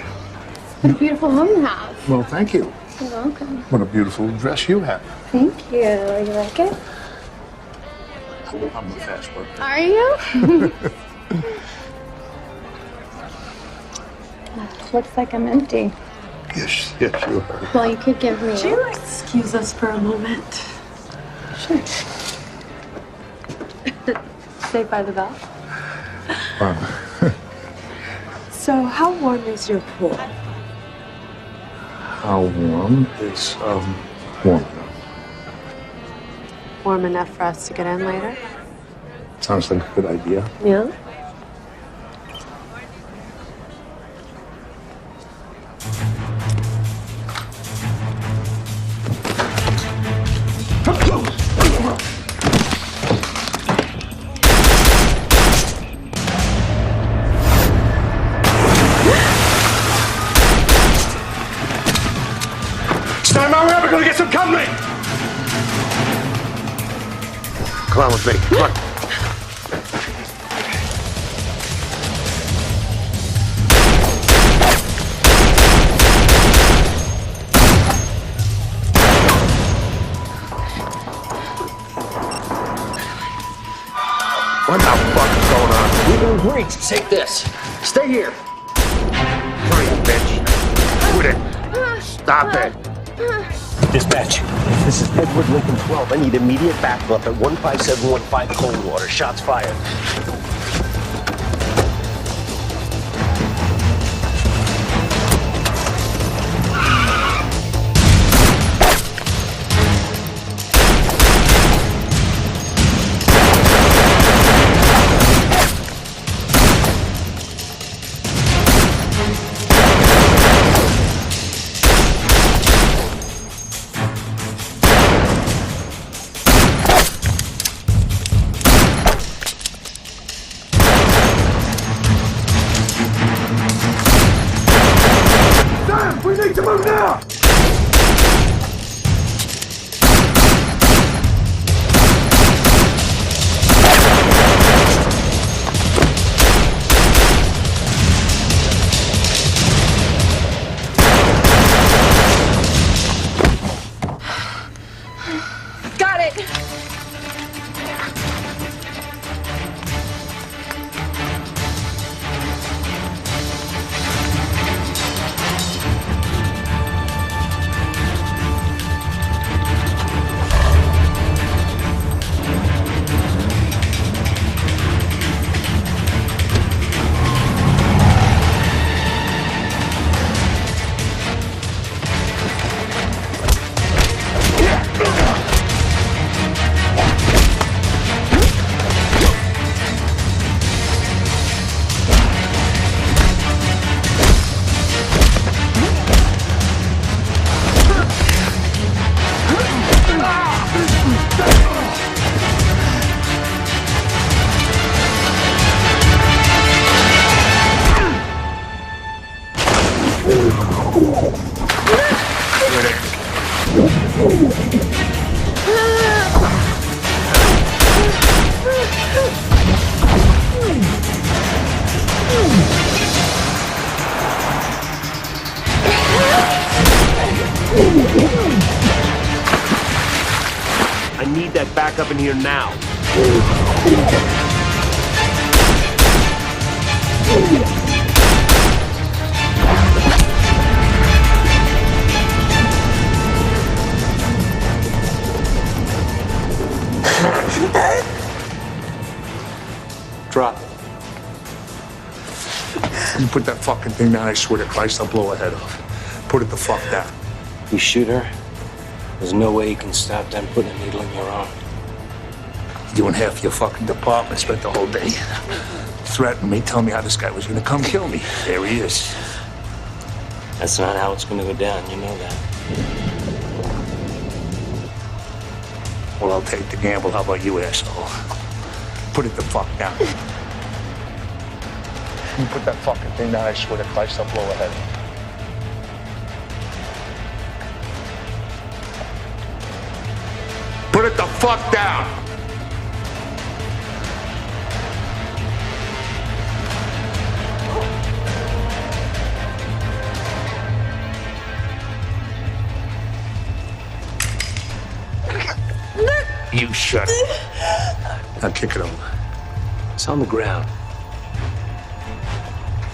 What a beautiful home you have. Well, thank you. You're welcome. What a beautiful dress you have. Thank you. You like it? I'm a fast worker. Are you? Looks like I'm empty. Yes, you are. Well, you could give me. Would you excuse us for a moment? Sure. Saved by the bell. Wow. So, how warm is your pool? How warm? It's warm enough. Warm enough for us to get in later? Sounds like a good idea. Yeah? Stand by, we're gonna get some company! Come on with me. Come on. What the fuck is going on? We've been breached. Take this. Stay here. Hurry, bitch. Quit it. Stop it. Dispatch, this is Edward Lincoln 12. I need immediate backup at 15715 Coldwater. Shots fired. need to move now! Got it! I need that back up in here now. Drop it. You put that fucking thing down, I swear to Christ, I'll blow her head off. Put it the fuck down. You shoot her, there's no way you can stop them putting a needle in your arm. You and half your fucking department spent the whole day threatening me, telling me how this guy was gonna come kill me. There he is. That's not how it's gonna go down, you know that. Well, I'll take the gamble. How about you, asshole? Put it the fuck down. You put that fucking thing down, I swear to Christ, I'll blow her head off. Put it the fuck down! You shut it. Now kick it over. It's on the ground.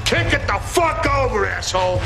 Kick it the fuck over, asshole!